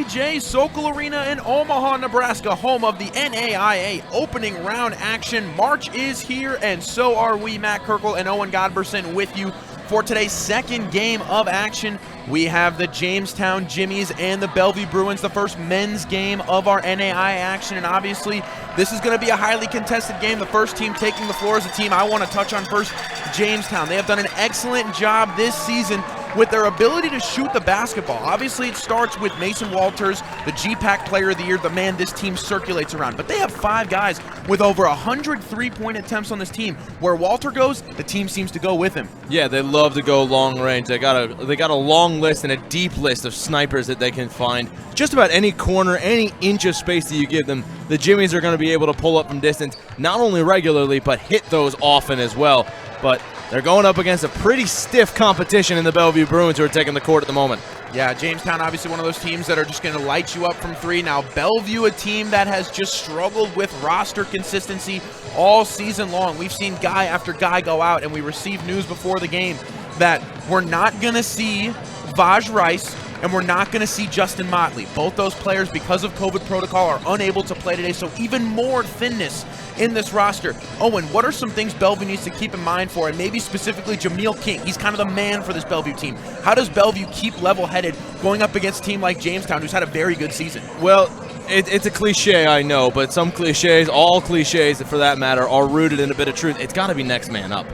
BJ, Sokol Arena in Omaha, Nebraska, home of the NAIA opening round action. March is here, and so are we. Matt Kirkle and Owen Godberson with you for today's second game of action. We have the Jamestown Jimmies and the Bellevue Bruins, the first men's game of our NAIA action, and obviously this is going to be a highly contested game. The first team taking the floor is a team I want to touch on first, Jamestown. They have done an excellent job this season with their ability to shoot the basketball. Obviously, it starts with Mason Walters, the GPAC Player of the Year, the man this team circulates around. But they have 5 guys with over 100 three-point attempts on this team. Where Walter goes, the team seems to go with him. Yeah, they love to go long range. They got a long list and a deep list of snipers that they can find. Just about any corner, any inch of space that you give them, the Jimmies are going to be able to pull up from distance, not only regularly, but hit those often as well. But they're going up against a pretty stiff competition in the Bellevue Bruins, who are taking the court at the moment. Yeah, Jamestown obviously one of those teams that are just going to light you up from 3. Now, Bellevue, a team that has just struggled with roster consistency all season long. We've seen guy after guy go out, and we received news before the game that we're not going to see Vaj Rice and we're not going to see Justin Motley. Both those players, because of COVID protocol, are unable to play today, so even more thinness in this roster. Owen, what are some things Bellevue needs to keep in mind for, and maybe specifically Jameel King? He's kind of the man for this Bellevue team. How does Bellevue keep level-headed going up against a team like Jamestown, who's had a very good season? Well, it's a cliche, I know, but some cliches, all cliches for that matter, are rooted in a bit of truth. It's got to be next man up.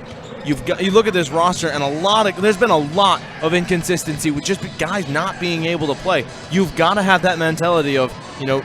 You look at this roster, and there's been a lot of inconsistency with just guys not being able to play. You've got to have that mentality of,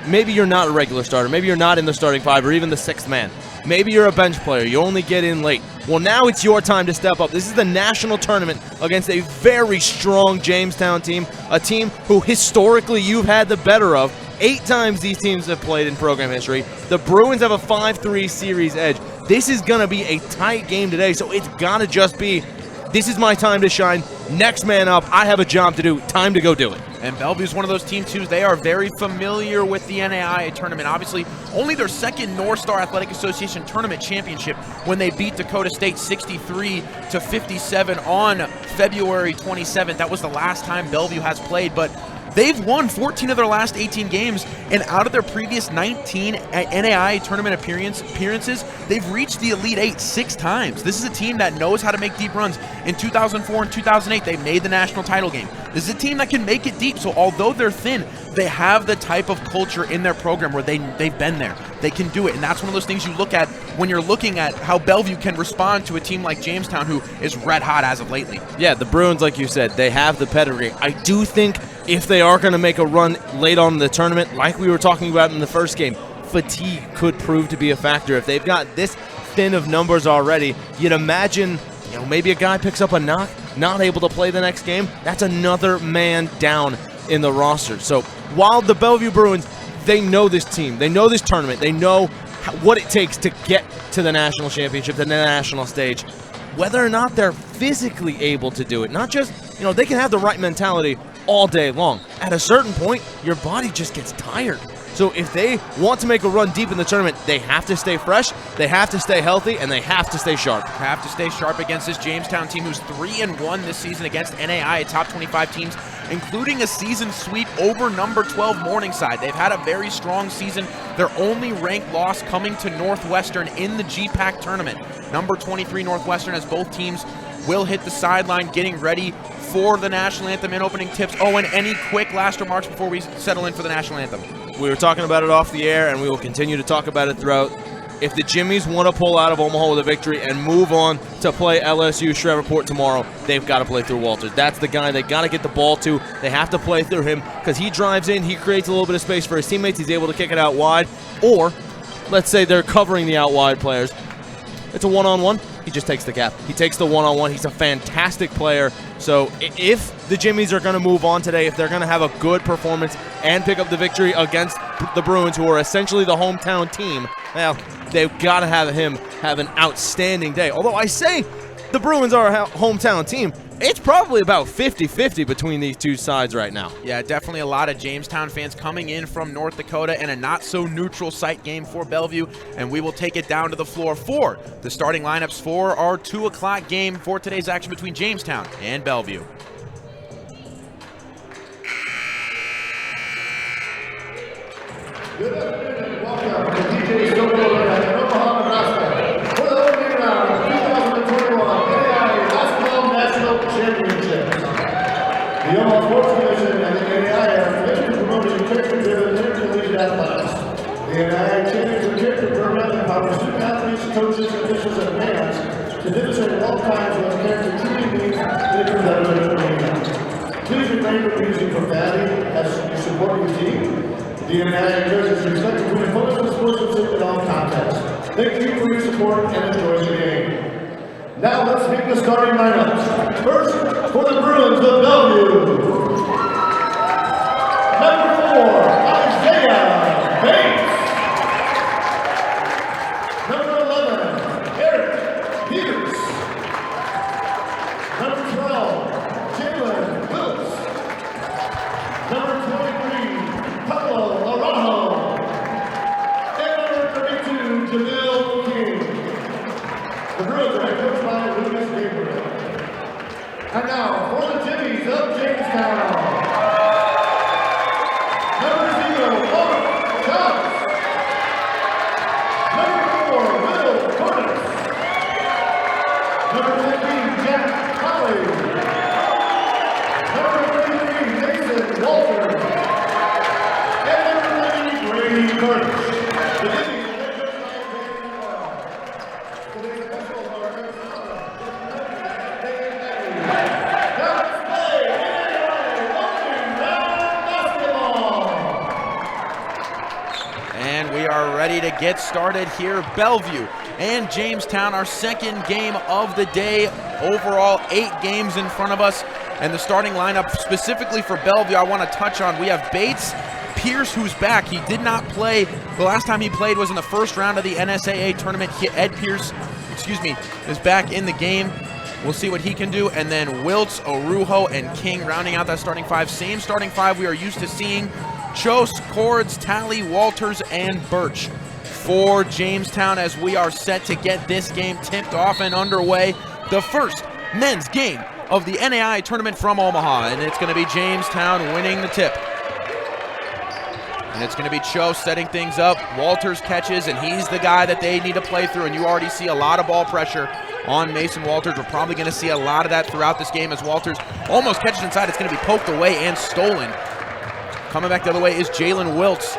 maybe you're not a regular starter, maybe you're not in the starting 5 or even the 6th man. Maybe you're a bench player, you only get in late. Well, now it's your time to step up. This is the national tournament against a very strong Jamestown team, a team who historically you've had the better of. 8 times these teams have played in program history. The Bruins have a 5-3 series edge. This is going to be a tight game today, so it's got to just be, this is my time to shine. Next man up. I have a job to do. Time to go do it. And Bellevue's one of those teams, too. They are very familiar with the NAIA tournament. Obviously, only their second North Star Athletic Association tournament championship when they beat Dakota State 63-57 on February 27th. That was the last time Bellevue has played, but they've won 14 of their last 18 games, and out of their previous 19 NAIA tournament appearances, they've reached the Elite 8 6 times. This is a team that knows how to make deep runs. In 2004 and 2008, they made the national title game. This is a team that can make it deep, so although they're thin, they have the type of culture in their program where they've been there. They can do it, and that's one of those things you look at when you're looking at how Bellevue can respond to a team like Jamestown, who is red hot as of lately. Yeah, the Bruins, like you said, they have the pedigree. I do think if they are going to make a run late on in the tournament, like we were talking about in the first game, fatigue could prove to be a factor. If they've got this thin of numbers already, you'd imagine maybe a guy picks up a knock, not able to play the next game. That's another man down in the roster. So while the Bellevue Bruins, they know this team, they know this tournament, they know what it takes to get to the national championship, the national stage, whether or not they're physically able to do it, not just, they can have the right mentality all day long. At a certain point, your body just gets tired. So if they want to make a run deep in the tournament, they have to stay fresh, they have to stay healthy, and they have to stay sharp. Have to stay sharp against this Jamestown team who's 3-1 this season against NAIA top 25 teams, including a season sweep over number 12 Morningside. They've had a very strong season. Their only ranked loss coming to Northwestern in the GPAC tournament. Number 23 Northwestern, as both teams will hit the sideline getting ready for the national anthem and opening tips. Owen, any quick last remarks before we settle in for the national anthem? We were talking about it off the air, and we will continue to talk about it throughout. If the Jimmies want to pull out of Omaha with a victory and move on to play LSU Shreveport tomorrow, they've got to play through Walters. That's the guy they got to get the ball to. They have to play through him because he drives in, he creates a little bit of space for his teammates, he's able to kick it out wide, or let's say they're covering the out wide players. It's a one-on-one. He just takes the gap. He takes the one-on-one. He's a fantastic player. So if the Jimmies are going to move on today, if they're going to have a good performance and pick up the victory against the Bruins, who are essentially the hometown team, well, they've got to have him have an outstanding day. Although I say the Bruins are a hometown team, it's probably about 50-50 between these two sides right now. Yeah, definitely a lot of Jamestown fans coming in from North Dakota, and a not-so-neutral site game for Bellevue, and we will take it down to the floor for the starting lineups for our 2 o'clock game for today's action between Jamestown and Bellevue. Good afternoon and welcome to DJ Sokol Arena in Omaha, Nebraska for the opening round of 2021 NAIA Basketball National Championships. The Omaha Sports Commission and the NAIA are committed to promoting character-driven intercollegiate athletics. The NAIA Championship Character Program empowers student athletes, coaches, officials, and fans to demonstrate all kinds of character truly means in a competitive arena. Please refrain from using profanity as you support your team. The NAIA encourages respect between opponents and sportsmanship in all contexts. Thank you for your support and enjoy the game. Now let's meet the starting lineups. First, for the Bruins of Bellevue. Number 4, Isaiah Bates. Number 11, Eric Peters. Number 12, Jalen Willis. Number 23, Pablo Arajo. And number 32, Jamil King. The Bruins are coached by Lucas Gabriel. And now for the Jimmies of Jamestown. Number 0, Mark Jones. Number 4, Will Curtis. Number 15, Jack Holly. Number 33, Mason Walter. And number 90, Brady Curtis. The Jimmies are coached by Jamestown. Today's officials are coached And we are ready to get started here. Bellevue and Jamestown, our second game of the day. Overall, 8 games in front of us. And the starting lineup specifically for Bellevue, I want to touch on. We have Bates, Pierce, who's back. He did not play. The last time he played was in the first round of the NSAA tournament. Ed Pierce, is back in the game. We'll see what he can do. And then Wiltz, Arujo, and King rounding out that starting 5. Same starting 5 we are used to seeing. Chose, Cords, Talley, Walters, and Birch for Jamestown as we are set to get this game tipped off and underway. The first men's game of the NAIA tournament from Omaha, and it's going to be Jamestown winning the tip. And it's going to be Cho setting things up. Walters catches, and he's the guy that they need to play through, and you already see a lot of ball pressure on Mason Walters. We're probably going to see a lot of that throughout this game as Walters almost catches inside. It's going to be poked away and stolen. Coming back the other way is Jalen Wiltz.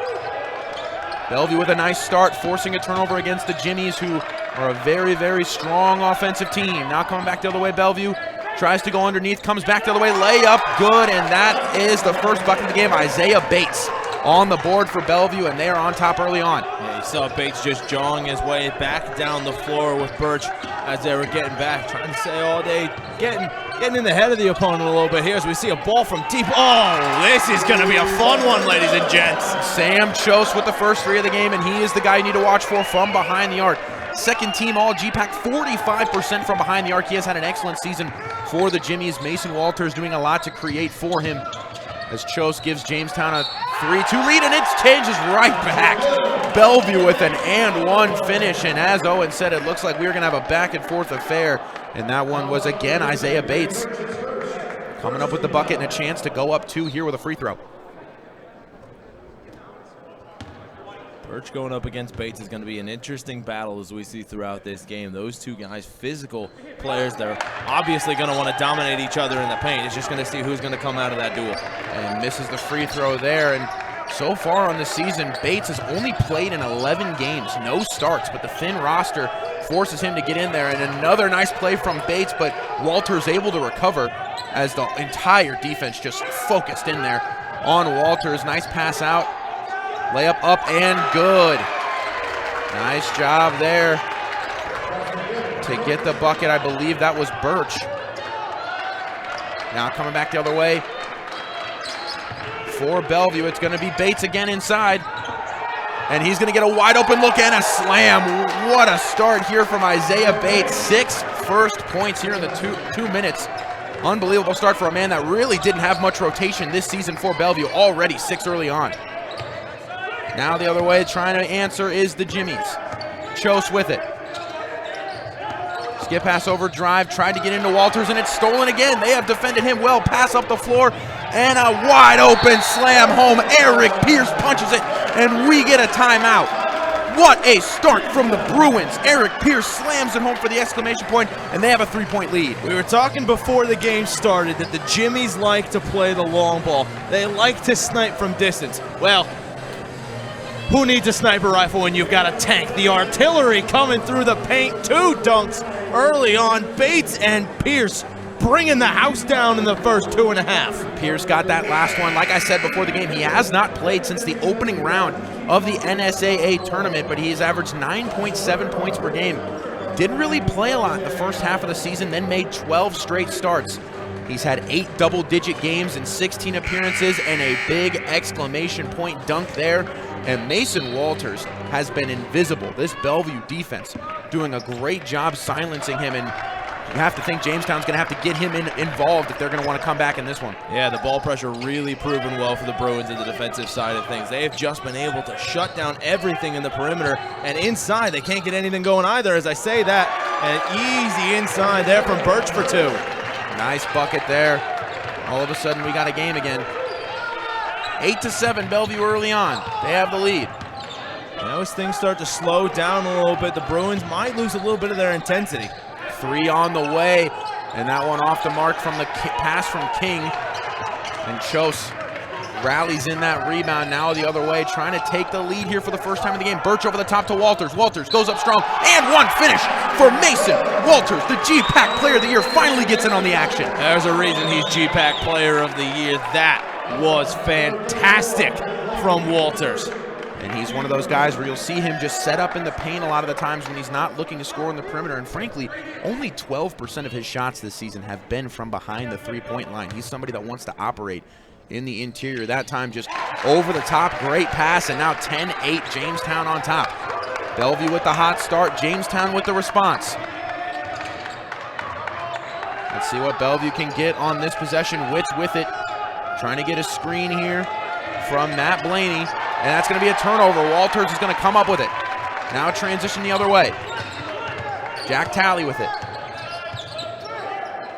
Bellevue with a nice start, forcing a turnover against the Jimmies, who are a very, very strong offensive team. Now coming back the other way, Bellevue tries to go underneath, comes back the other way, layup, good, and that is the first bucket of the game. Isaiah Bates on the board for Bellevue, and they are on top early on. Yeah, you saw Bates just jawing his way back down the floor with Birch as they were getting back, trying to say all day, getting in the head of the opponent a little bit here as we see a ball from deep. Oh, this is going to be a fun one, ladies and gents. Sam Chose with the first 3 of the game, and he is the guy you need to watch for from behind the arc. Second team all GPAC, 45% from behind the arc. He has had an excellent season for the Jimmies. Mason Walters doing a lot to create for him as Chose gives Jamestown a 3-2 lead, and it changes right back. Bellevue with an and-1 finish, and as Owen said, it looks like we're going to have a back-and-forth affair, and that one was, again, Isaiah Bates coming up with the bucket and a chance to go up 2 here with a free throw. Birch going up against Bates is going to be an interesting battle as we see throughout this game. Those 2 guys, physical players, they're obviously going to want to dominate each other in the paint. It's just going to see who's going to come out of that duel. And misses the free throw there. And so far on the season, Bates has only played in 11 games, no starts, but the thin roster forces him to get in there. And another nice play from Bates, but Walters able to recover as the entire defense just focused in there on Walters. Nice pass out. Layup up and good. Nice job there to get the bucket. I believe that was Birch. Now coming back the other way for Bellevue. It's going to be Bates again inside. And he's going to get a wide open look and a slam. What a start here from Isaiah Bates. 6 first points here in the 2 minutes. Unbelievable start for a man that really didn't have much rotation this season for Bellevue. Already 6 early on. Now the other way, trying to answer is the Jimmies. Chose with it. Skip pass over drive, tried to get into Walters, and it's stolen again. They have defended him well. Pass up the floor, and a wide open slam home. Eric Pierce punches it and we get a timeout. What a start from the Bruins. Eric Pierce slams it home for the exclamation point, and they have a 3-point lead. We were talking before the game started that the Jimmies like to play the long ball. They like to snipe from distance. Well, who needs a sniper rifle when you've got a tank? The artillery coming through the paint. 2 dunks early on. Bates and Pierce bringing the house down in the first 2.5. Pierce got that last one. Like I said before the game, he has not played since the opening round of the NSAA tournament, but he has averaged 9.7 points per game. Didn't really play a lot in the first half of the season, then made 12 straight starts. He's had 8 double-digit games in 16 appearances and a big exclamation point dunk there. And Mason Walters has been invisible. This Bellevue defense doing a great job silencing him, and you have to think Jamestown's going to have to get him involved if they're going to want to come back in this one. Yeah, the ball pressure really proven well for the Bruins in the defensive side of things. They have just been able to shut down everything in the perimeter, and inside they can't get anything going either. As I say that, and easy inside there from Birch for 2. Nice bucket there. All of a sudden we got a game again. 8-7 Bellevue early on. They have the lead. Now as things start to slow down a little bit, the Bruins might lose a little bit of their intensity. 3 on the way, and that one off the mark from the pass from King. And Chose rallies in that rebound now the other way, trying to take the lead here for the first time in the game. Birch over the top to Walters. Walters goes up strong, and one finish for Mason Walters. The GPAC Player of the Year finally gets in on the action. There's a reason he's GPAC Player of the Year. That was fantastic from Walters. And he's one of those guys where you'll see him just set up in the paint a lot of the times when he's not looking to score in the perimeter. And frankly, only 12% of his shots this season have been from behind the 3-point line. He's somebody that wants to operate in the interior. That time just over the top, great pass, and now 10-8 Jamestown on top. Bellevue with the hot start, Jamestown with the response. Let's see what Bellevue can get on this possession. Witz with it, trying to get a screen here from Matt Blaney. And that's going to be a turnover. Walters is going to come up with it. Now transition the other way. Jack Talley with it.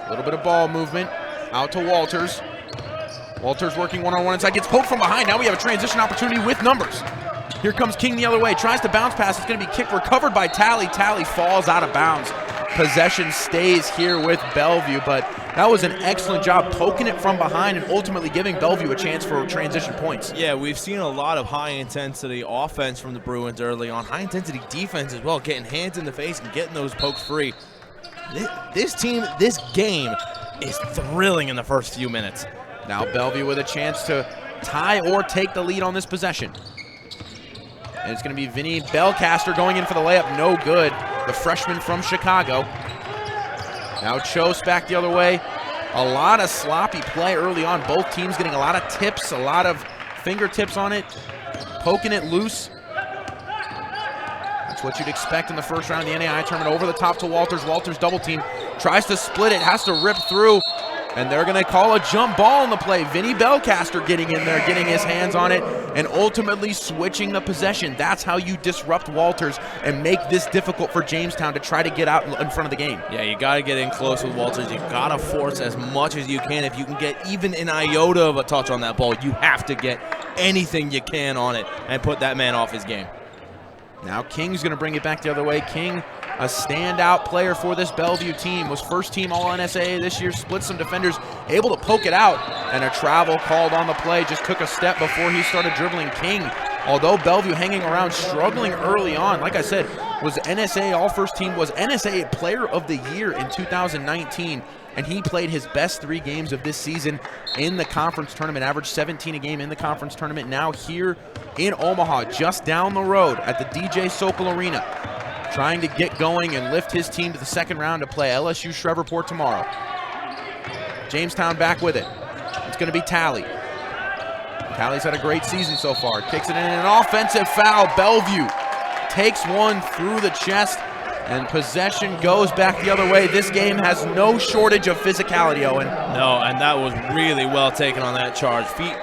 A little bit of ball movement. Out to Walters. Walters working one-on-one inside. Gets poked from behind. Now we have a transition opportunity with numbers. Here comes King the other way. Tries to bounce pass. It's going to be kicked. Recovered by Talley. Talley falls out of bounds. Possession stays here with Bellevue, but that was an excellent job poking it from behind and ultimately giving Bellevue a chance for transition points. Yeah, we've seen a lot of high-intensity offense from the Bruins early on. High-intensity defense as well, getting hands in the face and getting those pokes free. This team, this game is thrilling in the first few minutes. Now Bellevue with a chance to tie or take the lead on this possession. And it's going to be Vinny Belcaster going in for the layup. No good. The freshman from Chicago. Now Chose back the other way. A lot of sloppy play early on. Both teams getting a lot of tips, a lot of fingertips on it, poking it loose. That's what you'd expect in the first round of the NAIA tournament. Over the top to Walters. Walters double team. Tries to split it. Has to rip through. And they're going to call a jump ball on the play. Vinny Belcaster getting in there, getting his hands on it, and ultimately switching the possession. That's how you disrupt Walters and make this difficult for Jamestown to try to get out in front of the game. Yeah, you got to get in close with Walters. You got to force as much as you can. If you can get even an iota of a touch on that ball, you have to get anything you can on it and put that man off his game. Now King's going to bring it back the other way. King, a standout player for this Bellevue team, was first team All-NSAA this year, split some defenders, able to poke it out, and a travel called on the play. Just took a step before he started dribbling. King, although Bellevue hanging around, struggling early on, like I said, was NSAA All-First Team, was NSAA Player of the Year in 2019, and he played his best 3 games of this season in the conference tournament, averaged 17 a game in the conference tournament. Now here in Omaha, just down the road at the DJ Sokol Arena, trying to get going and lift his team to the second round to play LSU Shreveport tomorrow. Jamestown back with it. It's going to be Talley. Talley's had a great season so far. Kicks it in, an offensive foul. Bellevue takes one through the chest, and possession goes back the other way. This game has no shortage of physicality, Owen. No, and that was really well taken on that charge. Feet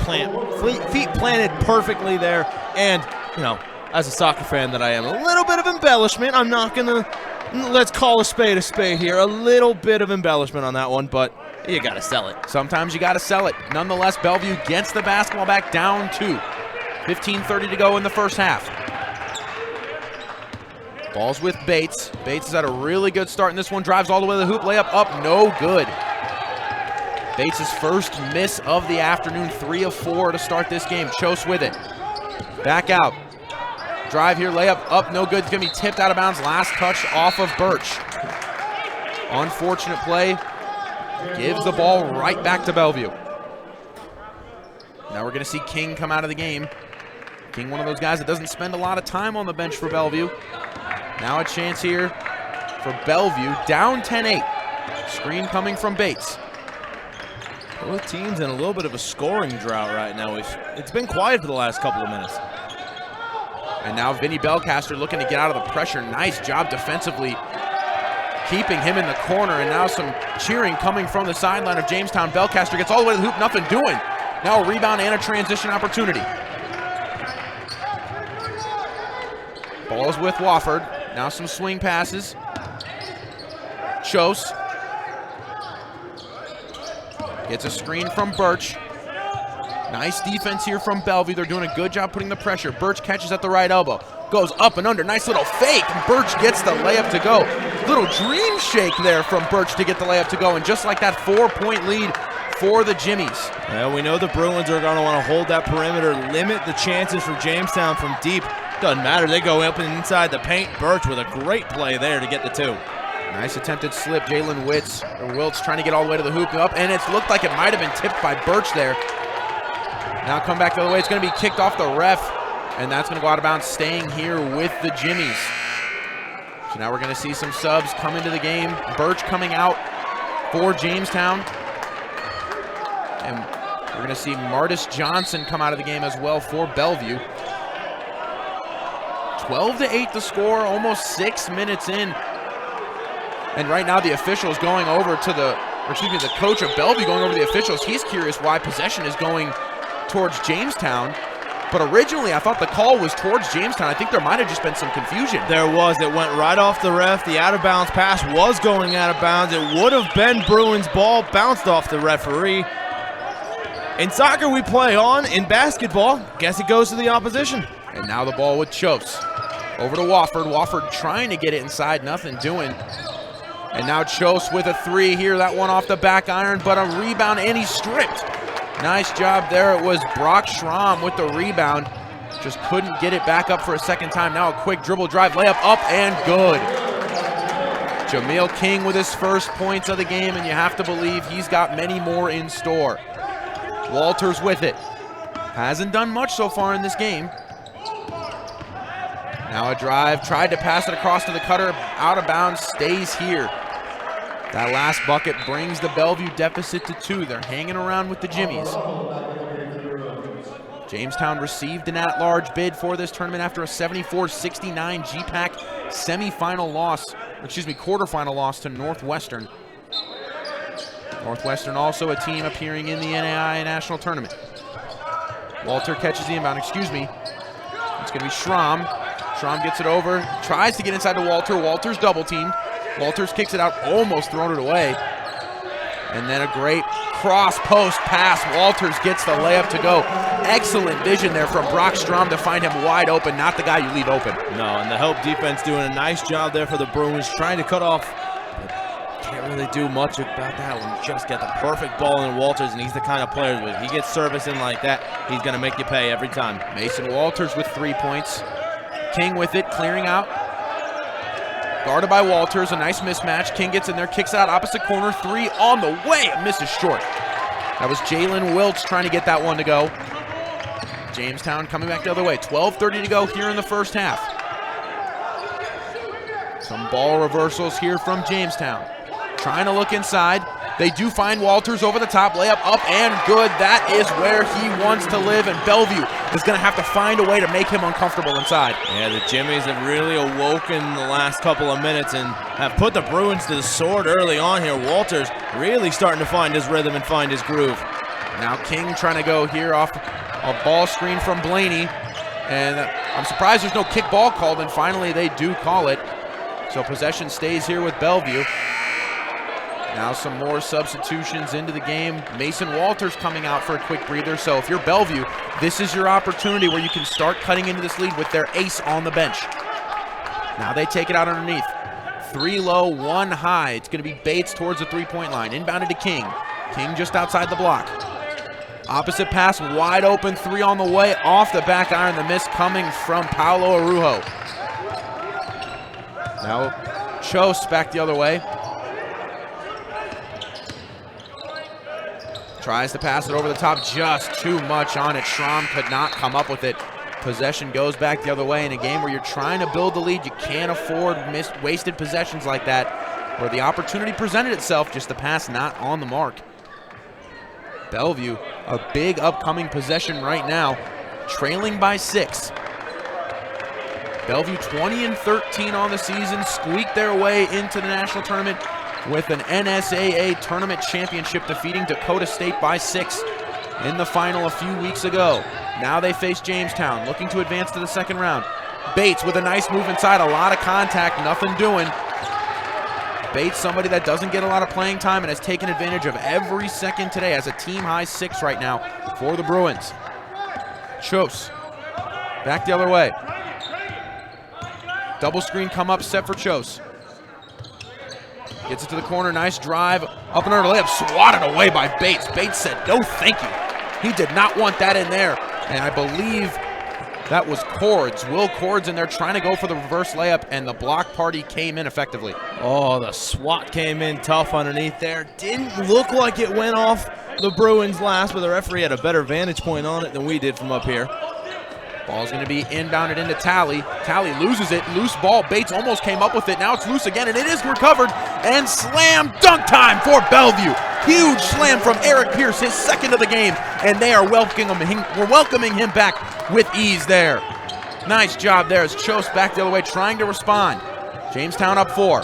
planted perfectly there, and, you know, as a soccer fan that I am, a little bit of embellishment. I'm not going to, let's call a spade here. A little bit of embellishment on that one, but you got to sell it. Sometimes you got to sell it. Nonetheless, Bellevue gets the basketball back down 2. 15:30 to go in the first half. Ball's with Bates. Bates has had a really good start in this one. Drives all the way to the hoop. Layup up, no good. Bates' first miss of the afternoon, 3 of 4 to start this game. Chose with it. Back out. Drive here, layup up, no good. It's going to be tipped out of bounds. Last touch off of Birch. Unfortunate play. Gives the ball right back to Bellevue. Now we're going to see King come out of the game. King, one of those guys that doesn't spend a lot of time on the bench for Bellevue. Now a chance here for Bellevue. Down 10-8. Screen coming from Bates. Both teams in a little bit of a scoring drought right now. It's been quiet for the last couple of minutes. And now Vinny Belcaster looking to get out of the pressure. Nice job defensively, keeping him in the corner. And now some cheering coming from the sideline of Jamestown. Belcaster gets all the way to the hoop, nothing doing. Now a rebound and a transition opportunity. Ball is with Wofford. Now some swing passes. Chose. Gets a screen from Birch. Nice defense here from Bellevue. They're doing a good job putting the pressure. Birch catches at the right elbow. Goes up and under. Nice little fake. Birch gets the layup to go. Little dream shake there from Birch to get the layup to go. And just like that, 4-point lead for the Jimmies. Well, we know the Bruins are going to want to hold that perimeter, limit the chances for Jamestown from deep. Doesn't matter. They go up and inside the paint. Birch with a great play there to get the 2. Nice attempted slip. Jalen Wiltz trying to get all the way to the hoop up, and it looked like it might have been tipped by Birch there. Now come back the other way. It's going to be kicked off the ref, and that's going to go out of bounds, staying here with the Jimmies. So now we're going to see some subs come into the game. Birch coming out for Jamestown. And we're going to see Martis Johnson come out of the game as well for Bellevue. 12-8 the score, almost 6 minutes in. And right now the official is going over to the coach of Bellevue going over to the officials. He's curious why possession is going towards Jamestown. But originally I thought the call was towards Jamestown. I think there might have just been some confusion. There was. It went right off the ref. The out-of-bounds pass was going out of bounds. It would have been Bruins' ball, bounced off the referee. In soccer we play on. In basketball, guess it goes to the opposition. And now the ball with Chose. Over to Wofford. Wofford trying to get it inside, nothing doing. And now Chose with a 3 here. That one off the back iron, but a rebound, and he's stripped. Nice job there. It was Brock Schramm with the rebound. Just couldn't get it back up for a second time. Now a quick dribble drive, layup up and good. Jameel King with his first points of the game, and you have to believe he's got many more in store. Walters with it. Hasn't done much so far in this game. Now a drive, tried to pass it across to the cutter, out of bounds, stays here. That last bucket brings the Bellevue deficit to 2. They're hanging around with the Jimmies. Jamestown received an at-large bid for this tournament after a 74-69 GPAC semifinal loss, quarterfinal loss to Northwestern. Northwestern also a team appearing in the NAIA National Tournament. Walter catches the inbound, It's going to be Schramm. Schramm gets it over, tries to get inside to Walter. Walter's double teamed. Walters kicks it out, almost thrown it away. And then a great cross post pass. Walters gets the layup to go. Excellent vision there from Brock Schramm to find him wide open, not the guy you leave open. No, and the help defense doing a nice job there for the Bruins, trying to cut off. Can't really do much about that one. Just get the perfect ball in Walters, and he's the kind of player that if he gets service in like that, he's going to make you pay every time. Mason Walters with 3 points. King with it, clearing out. Guarded by Walters, a nice mismatch. King gets in there, kicks out opposite corner, 3 on the way, misses short. That was Jalen Wiltz trying to get that one to go. Jamestown coming back the other way. 12:30 to go here in the first half. Some ball reversals here from Jamestown. Trying to look inside. They do find Walters over the top, layup up and good. That is where he wants to live, and Bellevue is going to have to find a way to make him uncomfortable inside. Yeah, the Jimmies have really awoken the last couple of minutes and have put the Bruins to the sword early on here. Walters really starting to find his rhythm and find his groove. Now King trying to go here off a ball screen from Blaney, and I'm surprised there's no kick ball called, and finally they do call it. So possession stays here with Bellevue. Now some more substitutions into the game. Mason Walters coming out for a quick breather. So if you're Bellevue, this is your opportunity where you can start cutting into this lead with their ace on the bench. Now they take it out underneath. 3 low, 1 high. It's going to be Bates towards the three-point line. Inbounded to King. King just outside the block. Opposite pass, wide open, 3 on the way. Off the back iron, the miss coming from Paolo Arujo. Now Chose back the other way. Tries to pass it over the top, just too much on it. Schramm could not come up with it. Possession goes back the other way. In a game where you're trying to build the lead, you can't afford wasted possessions like that, where the opportunity presented itself, just the pass not on the mark. Bellevue, a big upcoming possession right now, trailing by 6. Bellevue 20-13 on the season, squeaked their way into the national tournament with an NSAA tournament championship, defeating Dakota State by 6 in the final a few weeks ago. Now they face Jamestown, looking to advance to the second round. Bates with a nice move inside, a lot of contact, nothing doing. Bates, somebody that doesn't get a lot of playing time and has taken advantage of every second today, has a team-high 6 right now for the Bruins. Chose, back the other way. Double screen come up, set for Chose. Gets it to the corner, nice drive, up and under the layup, swatted away by Bates. Bates said, no thank you. He did not want that in there, and I believe that was Cords. Will Cords in there trying to go for the reverse layup, and the block party came in effectively. Oh, the swat came in tough underneath there. Didn't look like it went off the Bruins last, but the referee had a better vantage point on it than we did from up here. Ball's going to be inbounded into Talley. Talley loses it. Loose ball. Bates almost came up with it. Now it's loose again, and it is recovered. And slam dunk time for Bellevue. Huge slam from Eric Pierce, his second of the game, and they are welcoming him back with ease there. Nice job there as Chose back the other way, trying to respond. Jamestown up 4.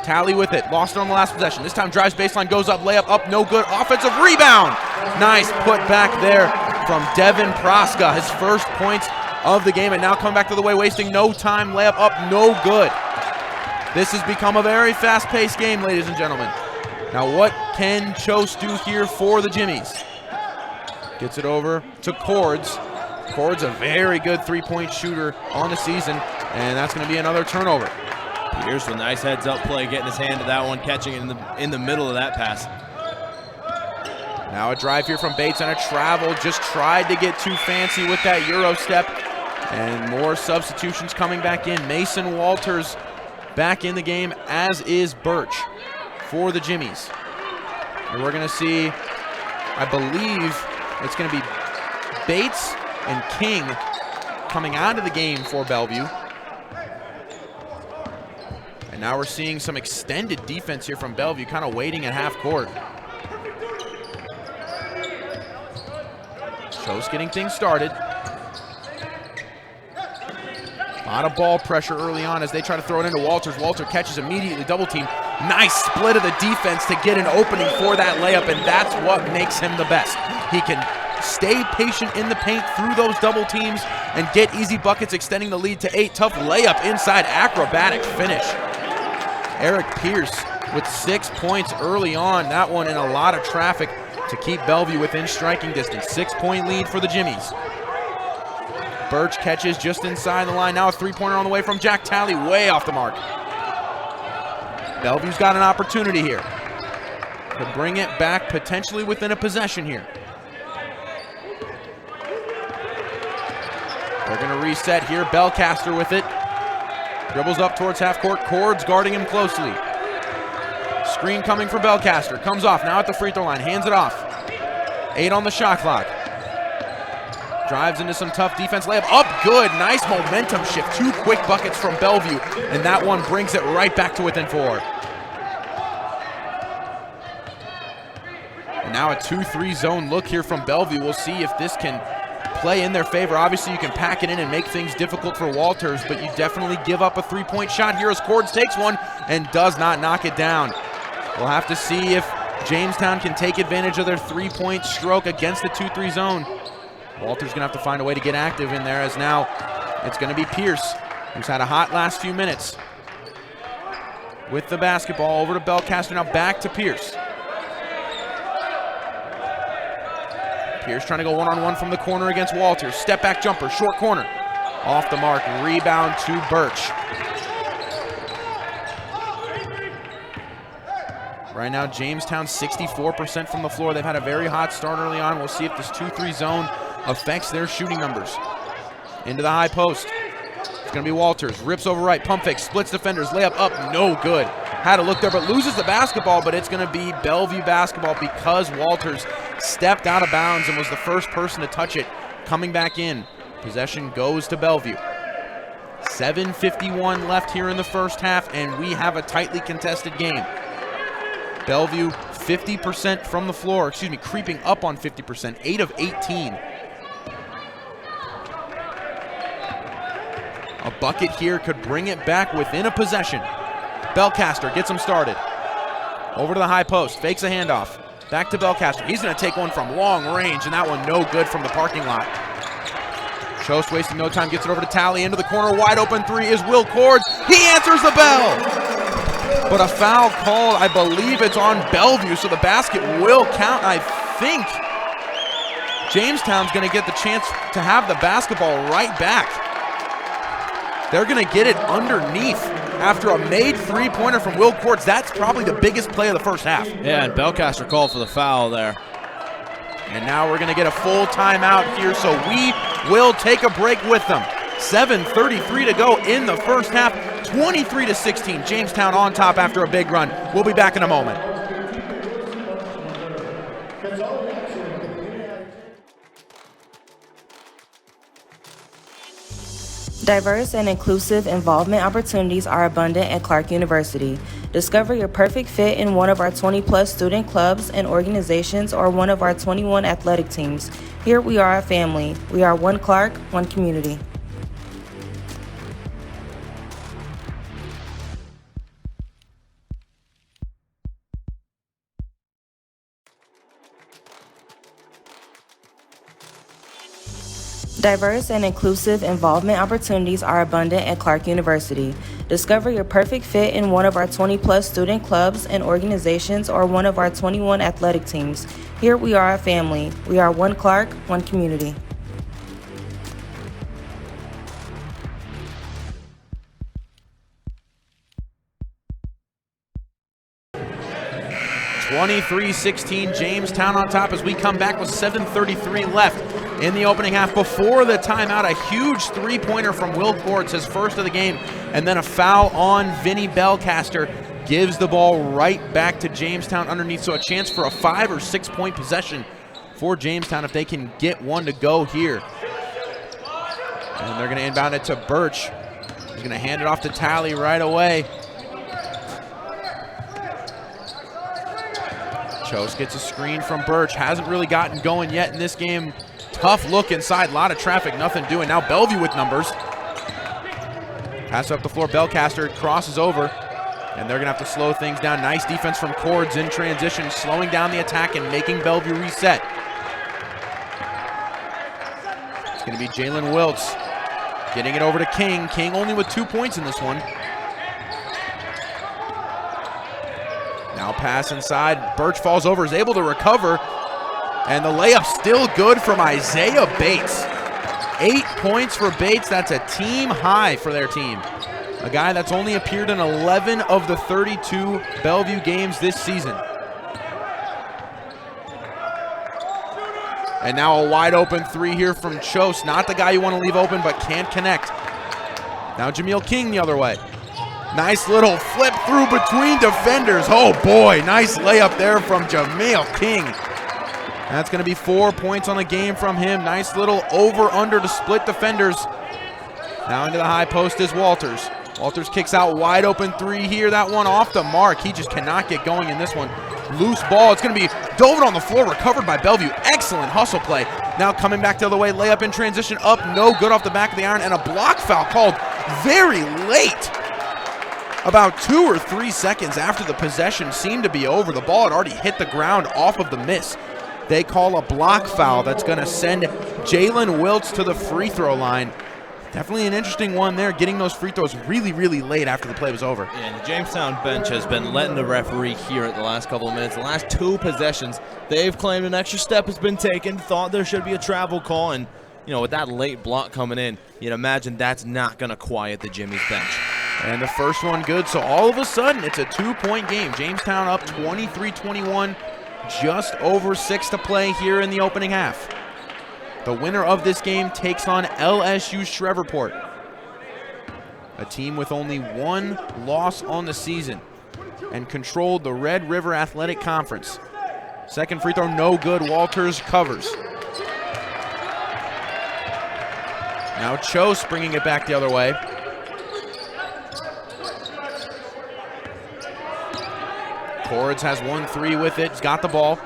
Talley with it. Lost it on the last possession. This time drives baseline, goes up, layup up, no good. Offensive rebound. Nice put back there from Devin Proska, his first points of the game, and now coming back to the way, wasting no time. Layup up, no good. This has become a very fast-paced game, ladies and gentlemen. Now what can Chose do here for the Jimmies? Gets it over to Cords. Cords, a very good three-point shooter on the season, and that's going to be another turnover. Here's a nice heads-up play, getting his hand to that one, catching it in the middle of that pass. Now a drive here from Bates on a travel. Just tried to get too fancy with that Euro step. And more substitutions coming back in. Mason Walters back in the game, as is Birch for the Jimmies. And we're going to see, I believe, it's going to be Bates and King coming out of the game for Bellevue. And now we're seeing some extended defense here from Bellevue, kind of waiting at half court. Chose getting things started. A lot of ball pressure early on as they try to throw it into Walters. Walter catches immediately, double team. Nice split of the defense to get an opening for that layup, and that's what makes him the best. He can stay patient in the paint through those double teams and get easy buckets, extending the lead to 8. Tough layup inside, acrobatic finish. Eric Pierce with 6 points early on. That one in a lot of traffic to keep Bellevue within striking distance. 6-point lead for the Jimmies. Birch catches just inside the line. Now a three-pointer on the way from Jack Talley, way off the mark. Bellevue's got an opportunity here to bring it back, potentially within a possession here. They're going to reset here. Belcaster with it. Dribbles up towards half court. Cords guarding him closely. Screen coming for Belcaster. Comes off now at the free throw line. Hands it off. 8 on the shot clock. Drives into some tough defense. Layup up good. Nice momentum shift. 2 quick buckets from Bellevue. And that one brings it right back to within 4. And now a 2-3 zone look here from Bellevue. We'll see if this can play in their favor. Obviously, you can pack it in and make things difficult for Walters, but you definitely give up a 3-point shot here as Cords takes one and does not knock it down. We'll have to see if Jamestown can take advantage of their 3-point stroke against the 2-3 zone. Walters going to have to find a way to get active in there, as now it's going to be Pierce, who's had a hot last few minutes. with the basketball. Over to Belcaster, now back to Pierce. Pierce trying to go one-on-one from the corner against Walters. Step back jumper, short corner. Off the mark, rebound to Birch. Right now, Jamestown 64% from the floor. They've had a very hot start early on. We'll see if this 2-3 zone affects their shooting numbers. Into the high post. It's going to be Walters. Rips over right, pump fake, splits defenders, layup up, no good. Had to look there, but loses the basketball, but it's going to be Bellevue basketball because Walters stepped out of bounds and was the first person to touch it. Coming back in. Possession goes to Bellevue. 7:51 left here in the first half, and we have a tightly contested game. Bellevue 50% from the floor, creeping up on 50%, 8 of 18. A bucket here could bring it back within a possession. Belcaster gets him started. Over to the high post, fakes a handoff. Back to Belcaster. He's going to take one from long range, and that one no good from the parking lot. Chose wasting no time, gets it over to Talley, into the corner, wide open three is Will Cords. He answers the bell! But a foul called, I believe it's on Bellevue, so the basket will count. I think Jamestown's going to get the chance to have the basketball right back. They're going to get it underneath after a made three-pointer from Will Cords. That's probably the biggest play of the first half. Yeah, and Belcaster called for the foul there. And now we're going to get a full timeout here, so we will take a break with them. 7:33 to go in the first half. 23-16, Jamestown on top after a big run. We'll be back in a moment. Diverse and inclusive involvement opportunities are abundant at Clark University. Discover your perfect fit in one of our 20-plus student clubs and organizations or one of our 21 athletic teams. Here we are a family. We are one Clark, one community. Diverse and inclusive involvement opportunities are abundant at Clark University. Discover your perfect fit in one of our 20-plus student clubs and organizations or one of our 21 athletic teams. Here we are a family. We are one Clark, one community. (23-16) Jamestown on top as we come back with 7:33 left in the opening half. Before the timeout, a huge three-pointer from Will Cords, his first of the game, and then a foul on Vinny Belcaster gives the ball right back to Jamestown underneath. So a chance for a 5 or 6 point possession for Jamestown if they can get one to go here. And they're going to inbound it to Birch. He's going to hand it off to Talley right away. Chose gets a screen from Birch. Hasn't really gotten going yet in this game. Tough look inside, a lot of traffic, nothing doing. Now Bellevue with numbers. Pass up the floor, Belcaster crosses over, and they're gonna have to slow things down. Nice defense from Cords in transition, slowing down the attack and making Bellevue reset. It's gonna be Jalen Wiltz getting it over to King. King only with 2 points in this one. Now pass inside, Birch falls over, is able to recover, and the layup still good from Isaiah Bates. 8 points for Bates, that's a team high for their team. A guy that's only appeared in 11 of the 32 Bellevue games this season. And now a wide open three here from Chose, not the guy you want to leave open, but can't connect. Now Jameel King the other way. Nice little flip through between defenders. Oh boy, nice layup there from Jameel King. That's going to be 4 points on the game from him. Nice little over-under to split defenders. Now into the high post is Walters. Walters kicks out wide open three here. That one off the mark. He just cannot get going in this one. Loose ball. It's going to be dove on the floor, recovered by Bellevue. Excellent hustle play. Now coming back the other way, layup in transition, up, no good off the back of the iron, and a block foul called very late. About 2 or 3 seconds after the possession seemed to be over. The ball had already hit the ground off of the miss. They call a block foul that's going to send Jalen Wiltz to the free throw line. Definitely an interesting one there, getting those free throws really, really late after the play was over. Yeah, and the Jamestown bench has been letting the referee hear it the last couple of minutes. The last 2 possessions, they've claimed an extra step has been taken, thought there should be a travel call, and with that late block coming in, you'd imagine that's not going to quiet the Jimmy's bench. And the first one good, so all of a sudden it's a 2-point game. Jamestown up 23-21, just over 6 to play here in the opening half. The winner of this game takes on LSU Shreveport, a team with only 1 loss on the season and controlled the Red River Athletic Conference. Second free throw, no good. Walters covers. Now Chose bringing it back the other way. Cords has 1-3 with it. He's got the ball.